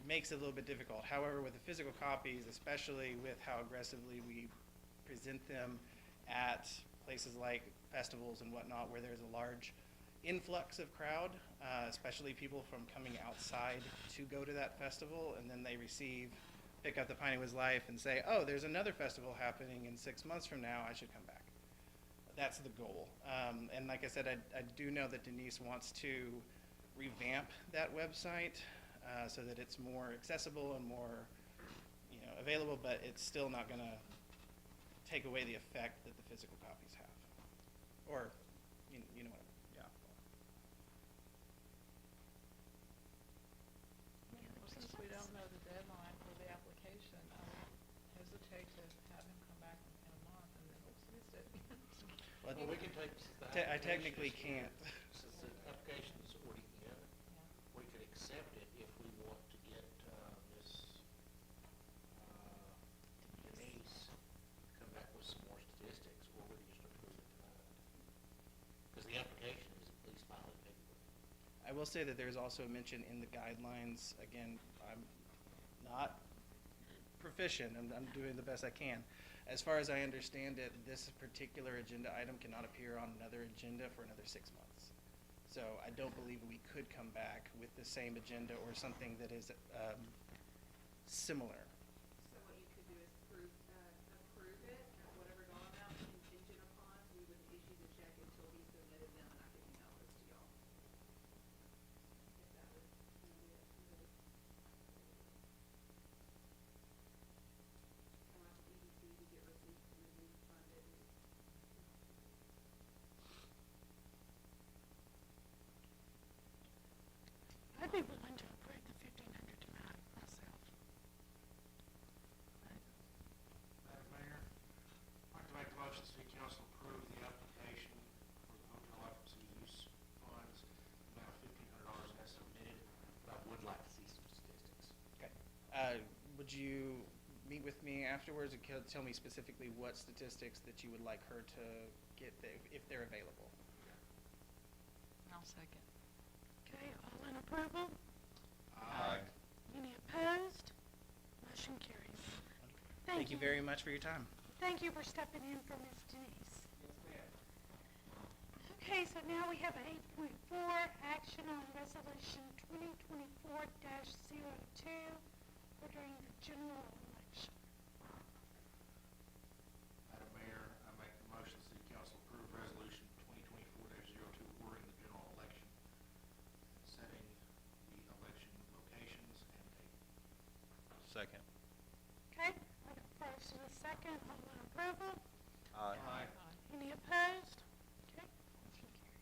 makes it a little bit difficult. However, with the physical copies, especially with how aggressively we present them at places like festivals and whatnot, where there's a large influx of crowd, especially people from coming outside to go to that festival, and then they pick up the Piney Woods Life and say, oh, there's another festival happening in 6 months from now, I should come back. That's the goal. And like I said, I do know that Denise wants to revamp that website so that it's more accessible and more, you know, available, but it's still not going to take away the effect that the physical copies have. Or, you know what I mean. Yeah. Well, since we don't know the deadline for the application, I would hesitate to have him come back in a month and then, oops, missed it. Well, Well, we can take the I technically application, can't. since the application is already in, we could accept it if we want to get, Miss Denise come back with some more statistics, or we can just approve it tonight. Because the application is at least filed in February. I will say that there's also a mention in the guidelines, again, I'm not proficient, I'm doing the best I can. As far as I understand it, this particular agenda item cannot appear on another agenda for another 6 months. So I don't believe we could come back with the same agenda or something that is similar. So what you could do is approve it at whatever dollar amount contingent upon, we would issue the check until he submitted them, and I could email those to y'all. If that would, be up to the. Allow EDC to get receipts and then we fund it. I'd be willing to approve the 1,500 tonight myself. Madam Mayor, I'd like to make the motion, the city council approve the application for the hotel occupancy use funds, amount of $1,500 as submitted, but I would like to see some statistics. Okay. Would you meet with me afterwards and tell me specifically what statistics that you would like her to get if they're available? I'll second. Okay, all in approval? Aye. Any opposed? Motion carries. Thank you very much for your time. Thank you for stepping in for Ms. Denise. Yes, ma'am. Okay, so now we have 8.4, action on resolution 2024-02, ordering the general election. Madam Mayor, I make the motion, the city council approve resolution 2024-02, ordering the general election, setting the election locations and date. Second. Okay, I got first and a second, all in approval? Aye. Aye. Any opposed? Okay, motion carries.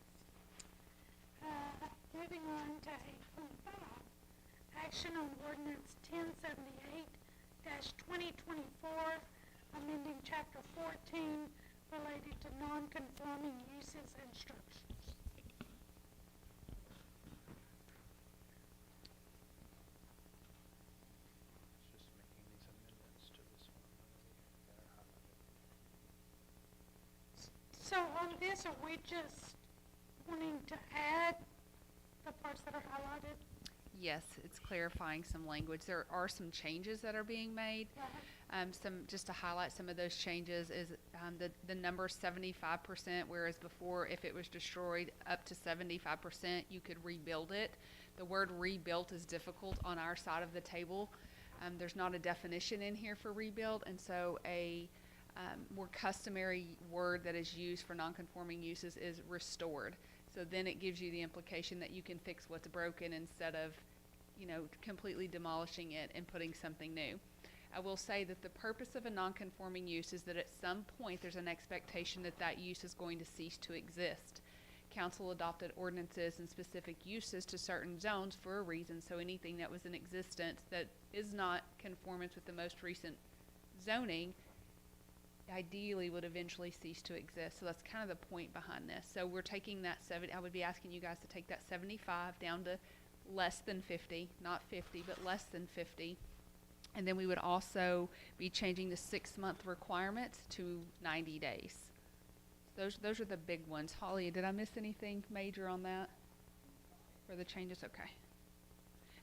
Moving on to 8.5, action on ordinance 1078-2024, amending chapter 14 related to non-conforming uses and structures. It's just making these amendments to this one that are highlighted. So on this, are we just wanting to add the parts that are highlighted? Yes, it's clarifying some language. There are some changes that are being made. Just to highlight some of those changes is the number 75%, whereas before, if it was destroyed up to 75%, you could rebuild it. The word rebuilt is difficult on our side of the table. There's not a definition in here for rebuild, and so a more customary word that is used for nonconforming uses is restored. So then it gives you the implication that you can fix what's broken instead of, completely demolishing it and putting something new. I will say that the purpose of a nonconforming use is that at some point there's an expectation that that use is going to cease to exist. Council adopted ordinances and specific uses to certain zones for a reason, so anything that was in existence that is not conformance with the most recent zoning ideally would eventually cease to exist. So that's kind of the point behind this. So we're taking that I would be asking you guys to take that 75 down to less than 50, not 50, but less than 50. And then we would also be changing the 6-month requirement to 90 days. Those are the big ones. Holly, did I miss anything major on that? For the changes? Okay.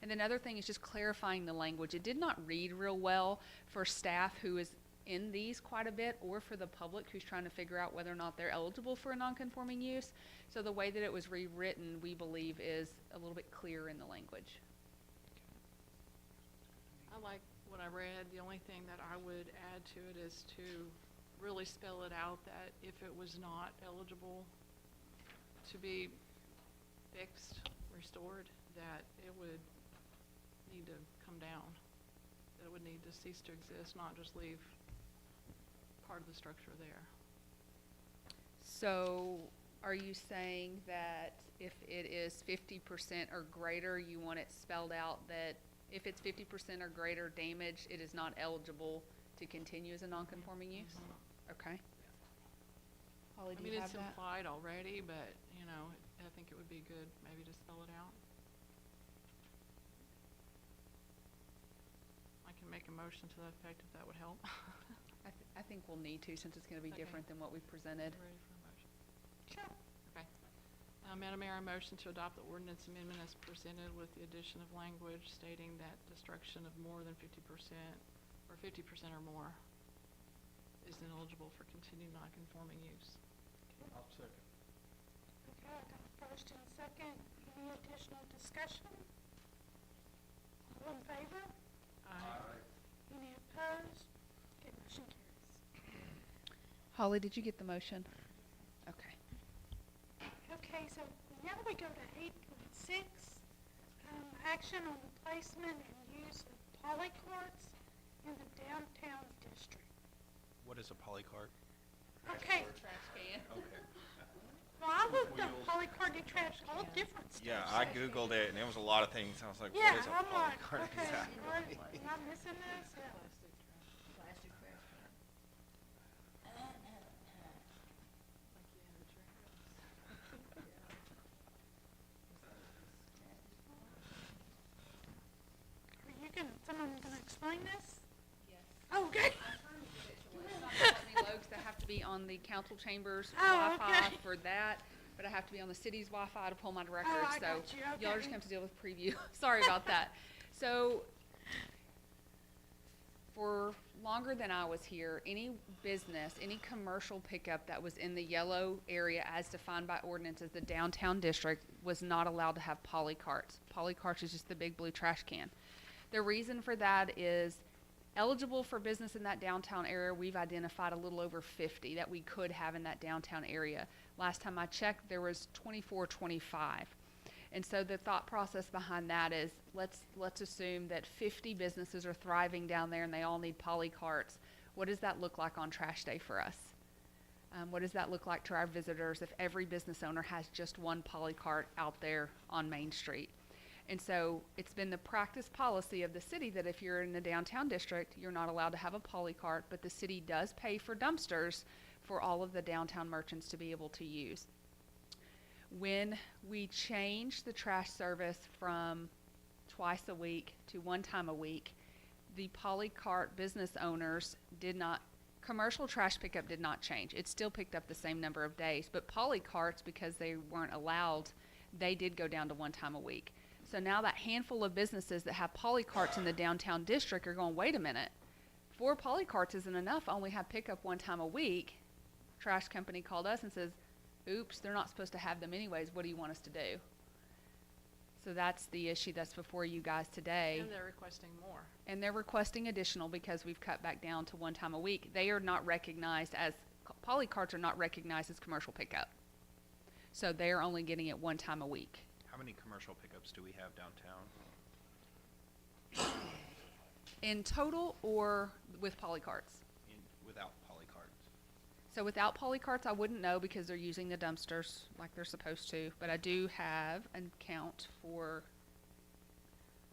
And then another thing is just clarifying the language. It did not read real well for staff who is in these quite a bit, or for the public who's trying to figure out whether or not they're eligible for a non-conforming use. So the way that it was rewritten, we believe, is a little bit clearer in the language. I like what I read. The only thing that I would add to it is to really spell it out that if it was not eligible to be fixed, restored, that it would need to come down. That it would need to cease to exist, not just leave part of the structure there. So are you saying that if it is 50% or greater, you want it spelled out that if it's 50% or greater damage, it is not eligible to continue as a non-conforming use? Okay. Holly, I do mean, you it's have that? implied already, but, you know, I think it would be good maybe to spell it out. I can make a motion to that effect if that would help. I think we'll need to, since it's going to be Okay. different than what we presented. Ready for a motion? Sure. Okay. Madam Mayor, I motion to adopt the ordinance amendment as presented with the addition of language stating that destruction of more than 50% or 50% or more is ineligible for continued non-conforming use. I'll second. Okay, I got a first and a second. Any additional discussion? All in favor? Aye. Any opposed? Okay, motion carries. Holly, did you get the motion? Okay. Okay, so now we go to 8.6, action on the placement and use of polycarts in the downtown district. What is a polycart? Okay, Trash can. Okay. well, I looked up polycart and trash, all different stuff. Yeah, I Googled it and there was a lot of things. I was like, Yeah, what is a I'm like, polycart okay, exactly? what, am I missing this? Yeah. Plastic trash can. Like you have a drink. Are you gonna, someone gonna explain this? Yes. Oh, okay. Logs that have to be on the council chambers Oh, Wi-Fi okay. for that, but I have to be on the city's Wi-Fi to pull my records. I So got you, y'all okay. just have to deal with preview. Sorry about that. So for longer than I was here, any business, any commercial pickup that was in the yellow area as defined by ordinance as the downtown district was not allowed to have polycarts. Polycarts is just the big blue trash can. The reason for that is eligible for business in that downtown area, we've identified a little over 50 that we could have in that downtown area. Last time I checked, there was 24, 25. And so the thought process behind that is let's assume that 50 businesses are thriving down there and they all need polycarts. What does that look like on trash day for us? What does that look like to our visitors if every business owner has just one polycart out there on Main Street? And so it's been the practice policy of the city that if you're in the downtown district, you're not allowed to have a polycart, but the city does pay for dumpsters for all of the downtown merchants to be able to use. When we changed the trash service from twice a week to one time a week, the polycart business owners did not, commercial trash pickup did not change. It still picked up the same number of days, but polycarts, because they weren't allowed, they did go down to one time a week. So now that handful of businesses that have polycarts in the downtown district are going, wait a minute, 4 polycarts isn't enough. I only have pickup one time a week. Trash company called us and says, oops, they're not supposed to have them anyways. What do you want us to do? So that's the issue that's before you guys today. And they're requesting more. And they're requesting additional because we've cut back down to one time a week. They are not recognized as, polycarts are not recognized as commercial pickup. So they're only getting it one time a week. How many commercial pickups do we have downtown? In total or with polycarts? Without polycarts? So without polycarts, I wouldn't know because they're using the dumpsters like they're supposed to. But I do have a count for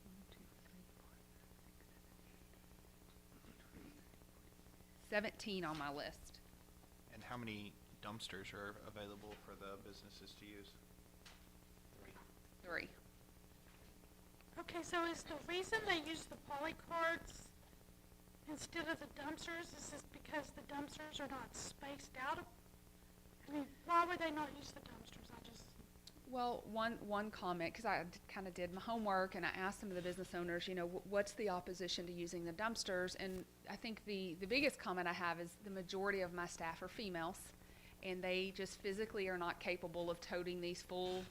1, 2, 3, 4, 5, 6, 7, 17 on my list. And how many dumpsters are available for the businesses to use? 3. Okay, so is the reason they use the poly carts instead of the dumpsters, is this because the dumpsters are not spaced out? I mean, why would they not use the dumpsters? I just, Well, one comment, because I kind of did my homework and I asked some of the business owners, you know, what's the opposition to using the dumpsters? And I think the biggest comment I have is the majority of my staff are females, and they just physically are not capable of toting these full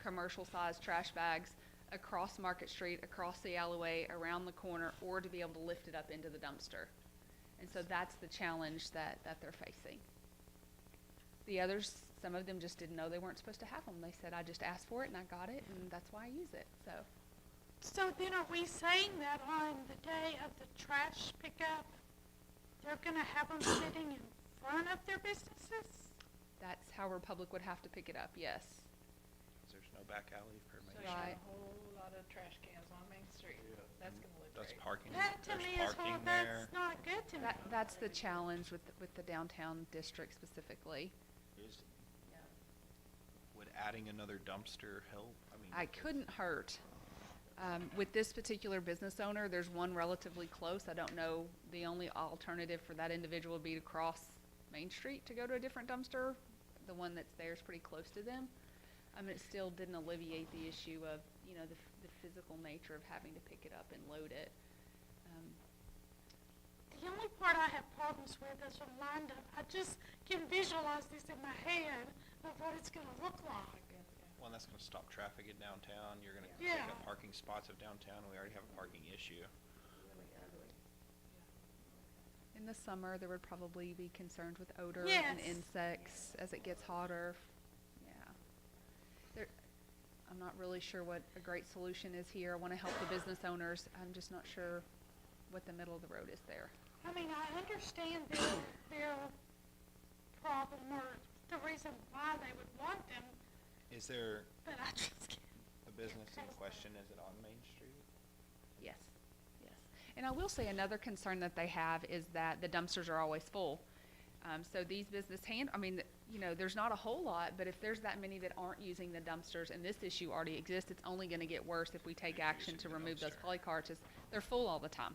commercial-sized trash bags across Market Street, across the alleyway, around the corner, or to be able to lift it up into the dumpster. And so that's the challenge that they're facing. The others, some of them just didn't know they weren't supposed to have them. They said, I just asked for it and I got it, and that's why I use it. so then are we saying that on the day of the trash pickup, they're gonna have them sitting in front of their businesses? That's how Republic would have to pick it up, yes. There's no back alley for So Main you have Right. a whole lot of trash cans on Main Street. That's gonna look That's great. parking, That to there's me is, parking well, there. that's not good to me. That's the challenge with the downtown district specifically. Is, would adding another dumpster help? I mean, I couldn't hurt. With this particular business owner, there's one relatively close. I don't know, the only alternative for that individual would be to cross Main Street to go to a different dumpster. The one that's there is pretty close to them. It still didn't alleviate the issue of, you know, the physical nature of having to pick it up and load it. The only part I have problems with is from lined up. I just can visualize this in my head of what it's gonna look like. Well, and that's gonna stop traffic in downtown. You're gonna Yeah. take up parking spots of downtown. We already have a parking issue. In the summer, there would probably be concerns with odor Yes. and insects as it gets hotter. Yeah. I'm not really sure what a great solution is here. I want to help the business owners. I'm just not sure what the middle of the road is there. I mean, I understand their problem or the reason why they would want them, Is there but I just can't. a business in question? Is it on Main Street? Yes, yes. And I will say another concern that they have is that the dumpsters are always full. So these there's not a whole lot, but if there's that many that aren't using the dumpsters and this issue already exists, it's only going to get worse if we take action to remove those polycarts. They're full all the time.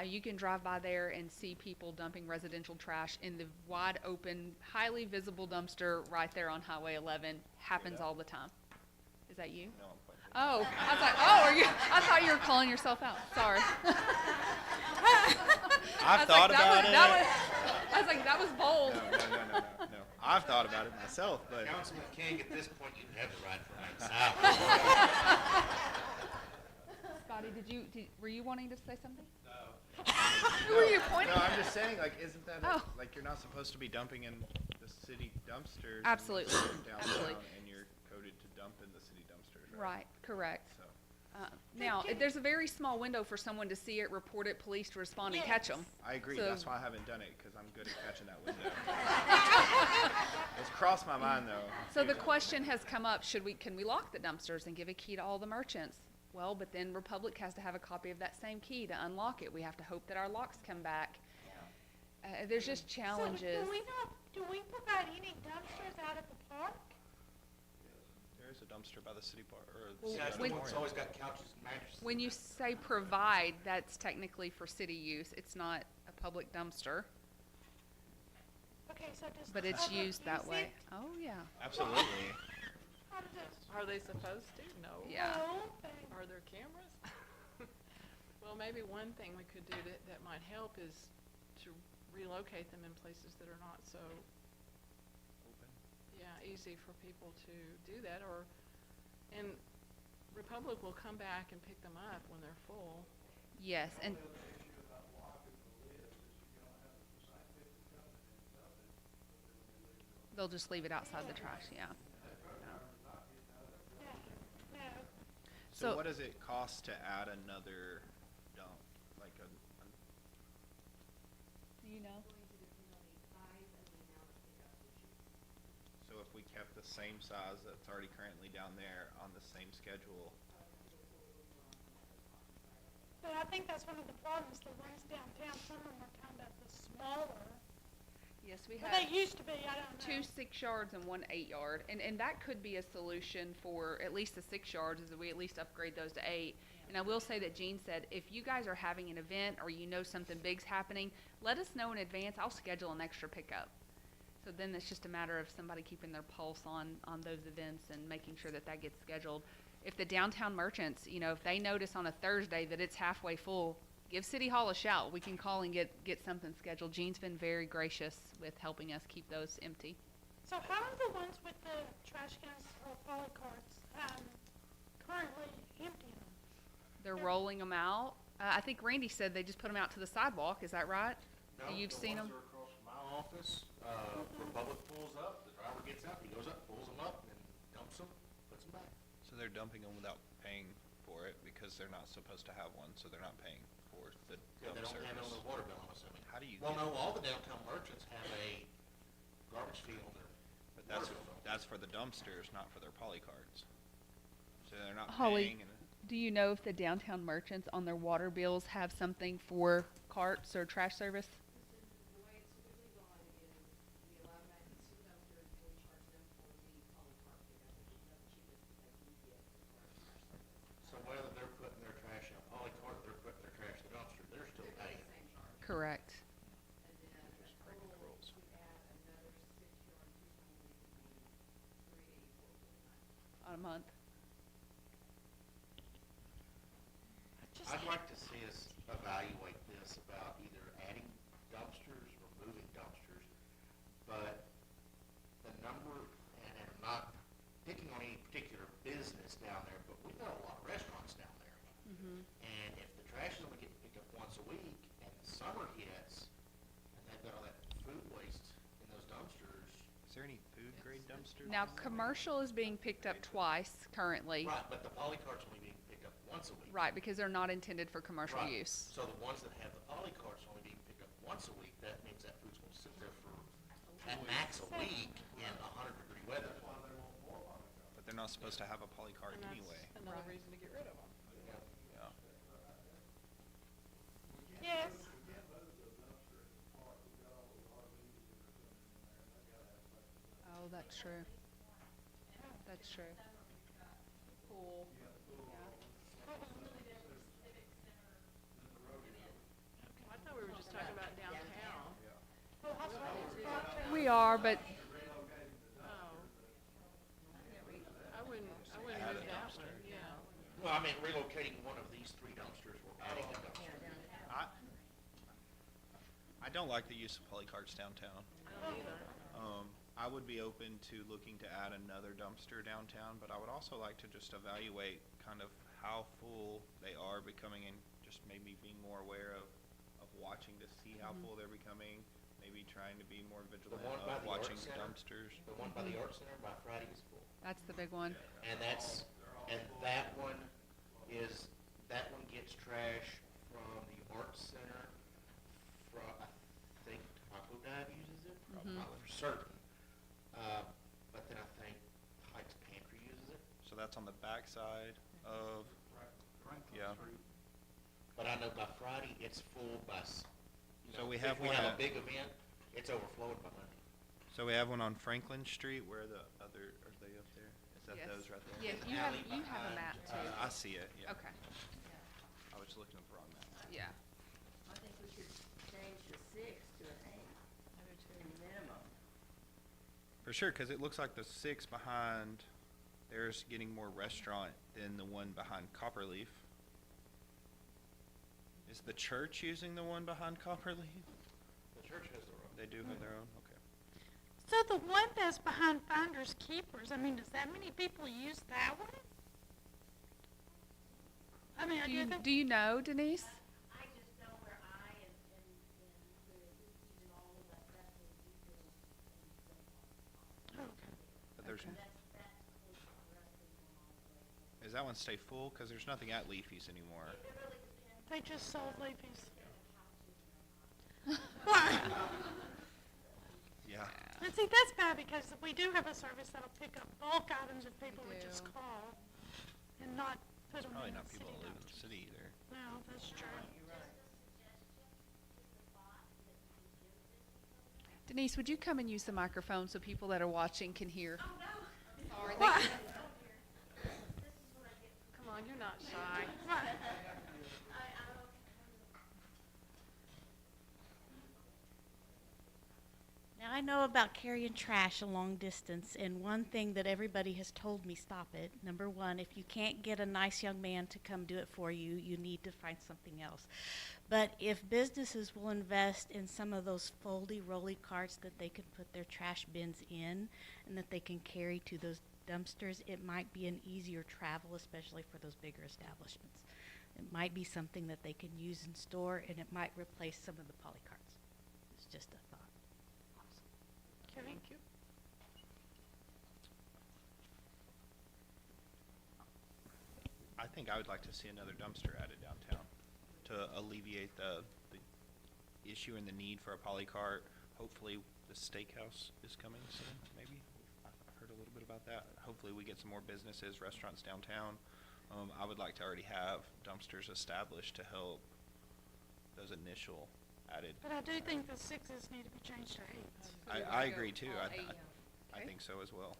You can drive by there and see people dumping residential trash in the wide open, highly visible dumpster right there on Highway 11. Happens all the time. Is that you? No, I'm putting it. Oh, I was like, oh, I thought you were calling yourself out. Sorry. I've thought about it. I was like, that was bold. No. I've thought about it myself, but Councilman King, at this point, you have the right for myself. Scotty, were you wanting to say something? No. Who were you pointing No, at? I'm just saying, like, isn't that Oh. like you're not supposed to be dumping in the city dumpsters? Absolutely. Downtown, Absolutely. and you're coded to dump in the city dumpsters, right? Right, correct. So, Now, there's a very small window for someone to see it, report it, police to respond and catch them. I agree. So- That's why I haven't done it, because I'm good at catching that window. It's crossed my mind, though. So the question has come up, can we lock the dumpsters and give a key to all the merchants? Well, but then Republic has to have a copy of that same key to unlock it. We have to hope that our locks come back. There's just challenges. So do we provide any dumpsters out at the park? There is a dumpster by the city park, or the Well, city Yeah, it's the when- one that's always got couches and mattresses. When you say provide, that's technically for city use. It's not a public dumpster, Okay, so does but the it's public used that use way. it? Oh, yeah. Absolutely. How does it? Are they supposed to? No. Yeah. No, Are there cameras? Well, maybe one thing we could do that might help is to relocate them in places that are not so, easy for people to do that, and Republic will come back and pick them up when they're full. Yes, and they'll just leave it outside the trash, yeah. no. So, So- what does it cost to add another dump? Like Do you know? so if we kept the same size that's already currently down there on the same schedule, But I think that's one of the problems, the ones downtown, some of them are kind of the smaller. Yes, we Well, have they used to be, I don't know. 2 6-yards and 1 8-yard, and that could be a solution for at least the 6 yards, is that we at least upgrade those to 8. And I will say that Jean said, if you guys are having an event or you know something big's happening, let us know in advance. I'll schedule an extra pickup. So then it's just a matter of somebody keeping their pulse on those events and making sure that that gets scheduled. If the downtown merchants, you know, if they notice on a Thursday that it's halfway full, give City Hall a shout. We can call and get something scheduled. Jean's been very gracious with helping us keep those empty. So how are the ones with the trash cans or poly carts, currently emptying them? They're rolling them out. I think Randy said they just put them out to the sidewalk. Is that right? No, You've seen them? The ones that are across from my office, Republic pulls up, the driver gets out, he goes up, pulls them up, and dumps them, puts them back. So they're dumping them without paying for it because they're not supposed to have one, so they're not paying for the Yeah, dump they don't have it on service. their water bill, I'm assuming. How do you Well, get no, it? all the downtown merchants have a garbage fee on their But water bill. that's for the dumpsters, not for their poly cards. So they're not Holly, paying. And do you know if the downtown merchants on their water bills have something for carts or trash service? The way it's typically gone is we allow them at two dumpsters and we charge them for the poly cart pickup, which is the cheapest that they can get as far as trash service. So whether they're putting their trash in a poly cart or they're putting their trash in the dumpster, they're still They're paying. the same charge. Correct. And then a total, we add another 6 yard, 2 times a week would be $384.49. On a month. I'd like to see us evaluate this about either adding dumpsters or moving dumpsters, but the number, and I'm not picking on any particular business down there, but we've got a lot of restaurants down there. Mm-hmm. And if the trash is only getting picked up once a week, and summer hits, and they've got all that food waste in those dumpsters. is there any food grade dumpsters? Now, commercial is being picked up twice currently. Right, but the poly cart's only being picked up once a week. Right, because they're not intended for commercial Right. use. So the ones that have the poly carts only being picked up once a week, that means that food's gonna sit there for at max a week in 100-degree weather. But they're not supposed to have a poly card And that's anyway. another Right. reason to get rid of them. Yeah. Yes. Oh, that's true. That's true. Pool. Yeah. I thought we were just talking about downtown. We are, but Oh. I wouldn't Add move a that dumpster. one, yeah. Well, I mean, relocating one of these 3 dumpsters or adding a dumpster. I don't like the use of poly carts downtown. I don't either. I would be open to looking to add another dumpster downtown, but I would also like to just evaluate kind of how full they are becoming and just maybe being more aware of watching to see how full they're becoming, maybe trying to be more vigilant one by of the watching art the center? dumpsters. The one by the art center by Friday is full. that's the big one. And that one gets trash from the art center, from, I think Taco Dive uses it, Mhm. not for certain. But then I think Heights Pantry uses it. So that's on the backside of, yeah. But I know by Friday, it's full by, So we have if we one have a at- big event, it's overflowing by Monday. So we have one on Franklin Street where the other, are they up there? Is that Yes. those right there? Yes, you have a map too. I see it, yeah. Okay. I was looking at the wrong map. Yeah. I think we should change the 6 to an 8. Minimum. For sure, because it looks like the 6 behind there's getting more restaurant than the one behind Copperleaf. Is the church using the one behind Copperleaf? The church has their own. They do have their own, okay. So the one that's behind Finders Keepers, I mean, does that many people use that one? I mean, I do think. Do you know, Denise? I just know where I and the Lucy's and all of that, that's where we do Okay. But there's, Okay. that's close to the rest of them all the way. is that one stay full? Because there's nothing at Leafy's anymore. It really depends. They just sold Leafy's. Yeah. And see, that's bad because we do have a service that'll pick up bulk items if people would just do. call and not put them Probably in not the people city that live in the dumpsters. city either. No, that's true. Denise, would you come and use the microphone so people that are watching can hear? Oh, no. Sorry. What? Come on, you're not shy. Now, I know about carrying trash a long distance, and one thing that everybody has told me, stop it. Number one, if you can't get a nice young man to come do it for you, you need to find something else. But if businesses will invest in some of those foldy, rolly carts that they can put their trash bins in and that they can carry to those dumpsters, it might be an easier travel, especially for those bigger establishments. It might be something that they can use in store, and it might replace some of the poly carts. It's just a thought. Thank you. I think I would like to see another dumpster added downtown to alleviate the issue and the need for a poly cart. Hopefully, the steakhouse is coming soon, maybe. I've heard a little bit about that. Hopefully, we get some more businesses, restaurants downtown. I would like to already have dumpsters established to help those initial added. But I do think the 6s need to be changed to 8s. I agree too. I Okay. think so as well.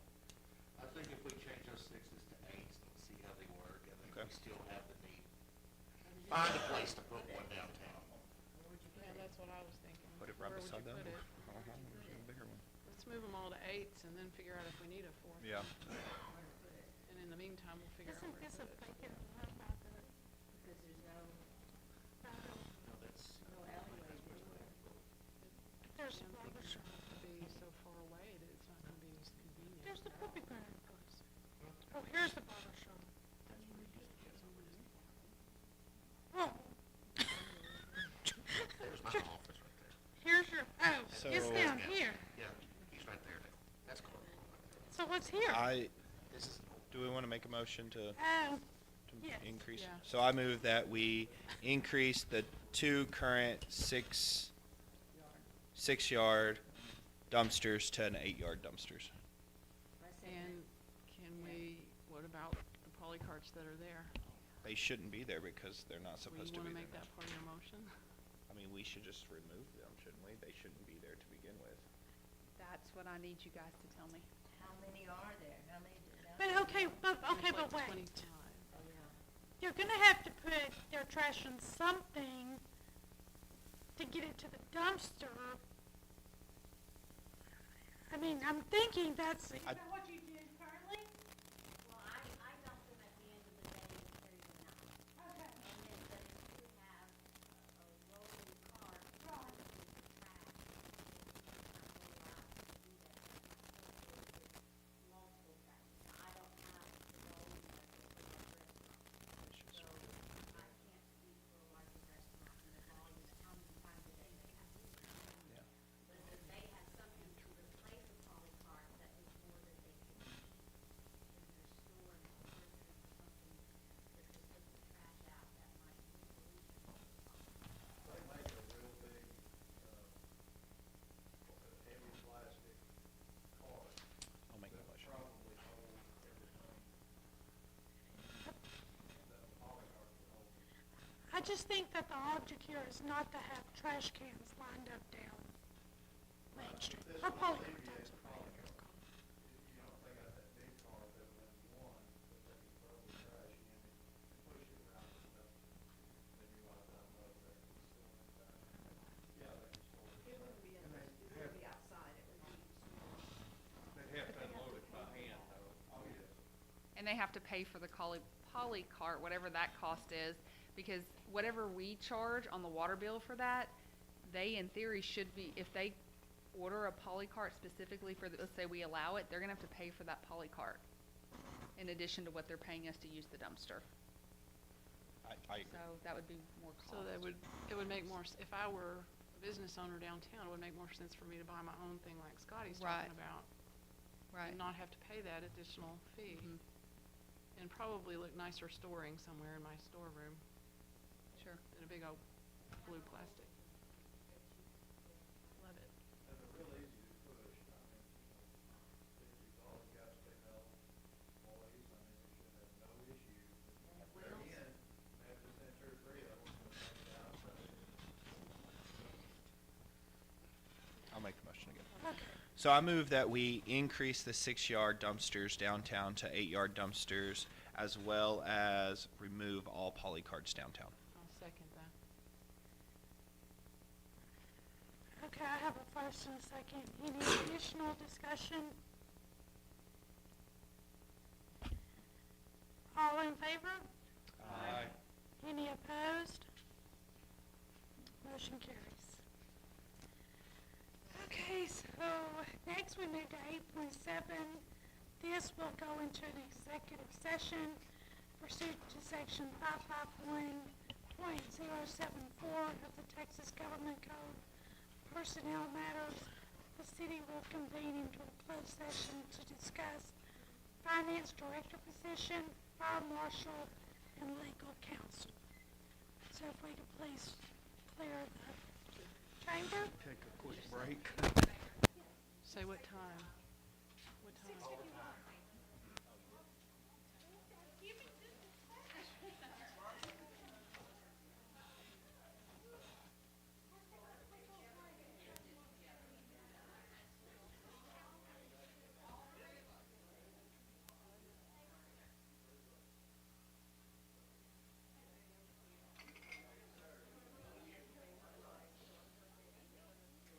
I think if we change those 6s to 8s and see how they work, I think Okay. we still have the need. Find a place to put one downtown. Yeah, that's what I was thinking. Put it right Where would beside you that put one. it? There's a bigger one. Let's move them all to 8s and then figure out if we need a 4th. Yeah. And in the meantime, we'll figure out Isn't where to this a put it. vacant lot by the, Because there's no No, that's, alleyways anywhere. there's I the don't think barber it's shop. going to be so far away that it's not going to be as convenient. There's the puppy ground. Oh, here's the barber shop. Oh. there's my office right there. Here's your, oh, So- it's down here. Yeah, he's right there now. That's cool. So what's here? This is, Do we want to make a motion to Oh, to Yes. increase? Yeah. So I move that we increase the two current 6-yard dumpsters to an 8-yard dumpsters. And can we, what about the poly carts that are there? They shouldn't be there because they're not supposed to You be want to there. make that part of your motion? I mean, we should just remove them, shouldn't we? They shouldn't be there to begin with. That's what I need you guys to tell me. How many are there? How many? but okay, but Like wait. 25. Oh, yeah. You're gonna have to put their trash in something to get it to the dumpster. I mean, I'm thinking that's, is that what you do currently? Well, I dump them at the end of the day and carry them out. Okay. And then, but if you have a rolling cart, Right. with the trash, it's not really allowed to do that. With multiple trash. Now, I don't have the rolling that they put at restaurants. So I can't speak for a larger restaurant and the volume, and how many times a day they have to do that. Yeah. But if they had something to replace a poly cart that was more that they could keep in their store and storage room or something that could put the trash out, that might be a solution. They make a real big, heavy plastic cart I'll make that that motion. probably holds everything. That a poly cart would hold. I just think that the object here is not to have trash cans lined up down Main Street. This Or would poly alleviate carts, the whatever problem. you're calling it. You know, if they got that big car that was one, that they could throw the trash in and push it around the stuff. Then you might not know that it's still in there. Yeah, they can store it. It wouldn't be in the, it wouldn't be outside, it would be They'd have to unload it by hand though. Oh, yes. And they have to pay for the poly cart, whatever that cost is, because whatever we charge on the water bill for that, they in theory should be, if they order a poly cart specifically for, let's say we allow it, they're gonna have to pay for that poly cart in addition to what they're paying us to use the dumpster. I agree. So that would be more cost. So that would, it would make more, if I were a business owner downtown, it would make more sense for me to buy my own thing like Scotty's Right. talking about. Right. And not have to pay that additional fee. Mhm. And probably look nicer storing somewhere in my storeroom Sure. than a big old blue plastic. Love it. And they're real easy to push. I mean, if you've all got to take out employees, I mean, they should have no issue. There again, they have to send 2 or 3 of them to take it out. So I'll make the motion again. So I move that we increase the 6-yard dumpsters downtown to 8-yard dumpsters, as well as remove all poly carts downtown. I'll second that. Okay, I have a first and a second. Any additional discussion? All in favor? Aye. Any opposed? Motion carries. Okay, so next we move to 8.7. This will go into an executive session pursuant to section 551.074 of the Texas Government Code. Personnel matters. The city will convene into a closed session to discuss finance director position, fire marshal, and legal counsel. So if we could please clear the chamber. Take a quick break. Say what time? What time? 6:51.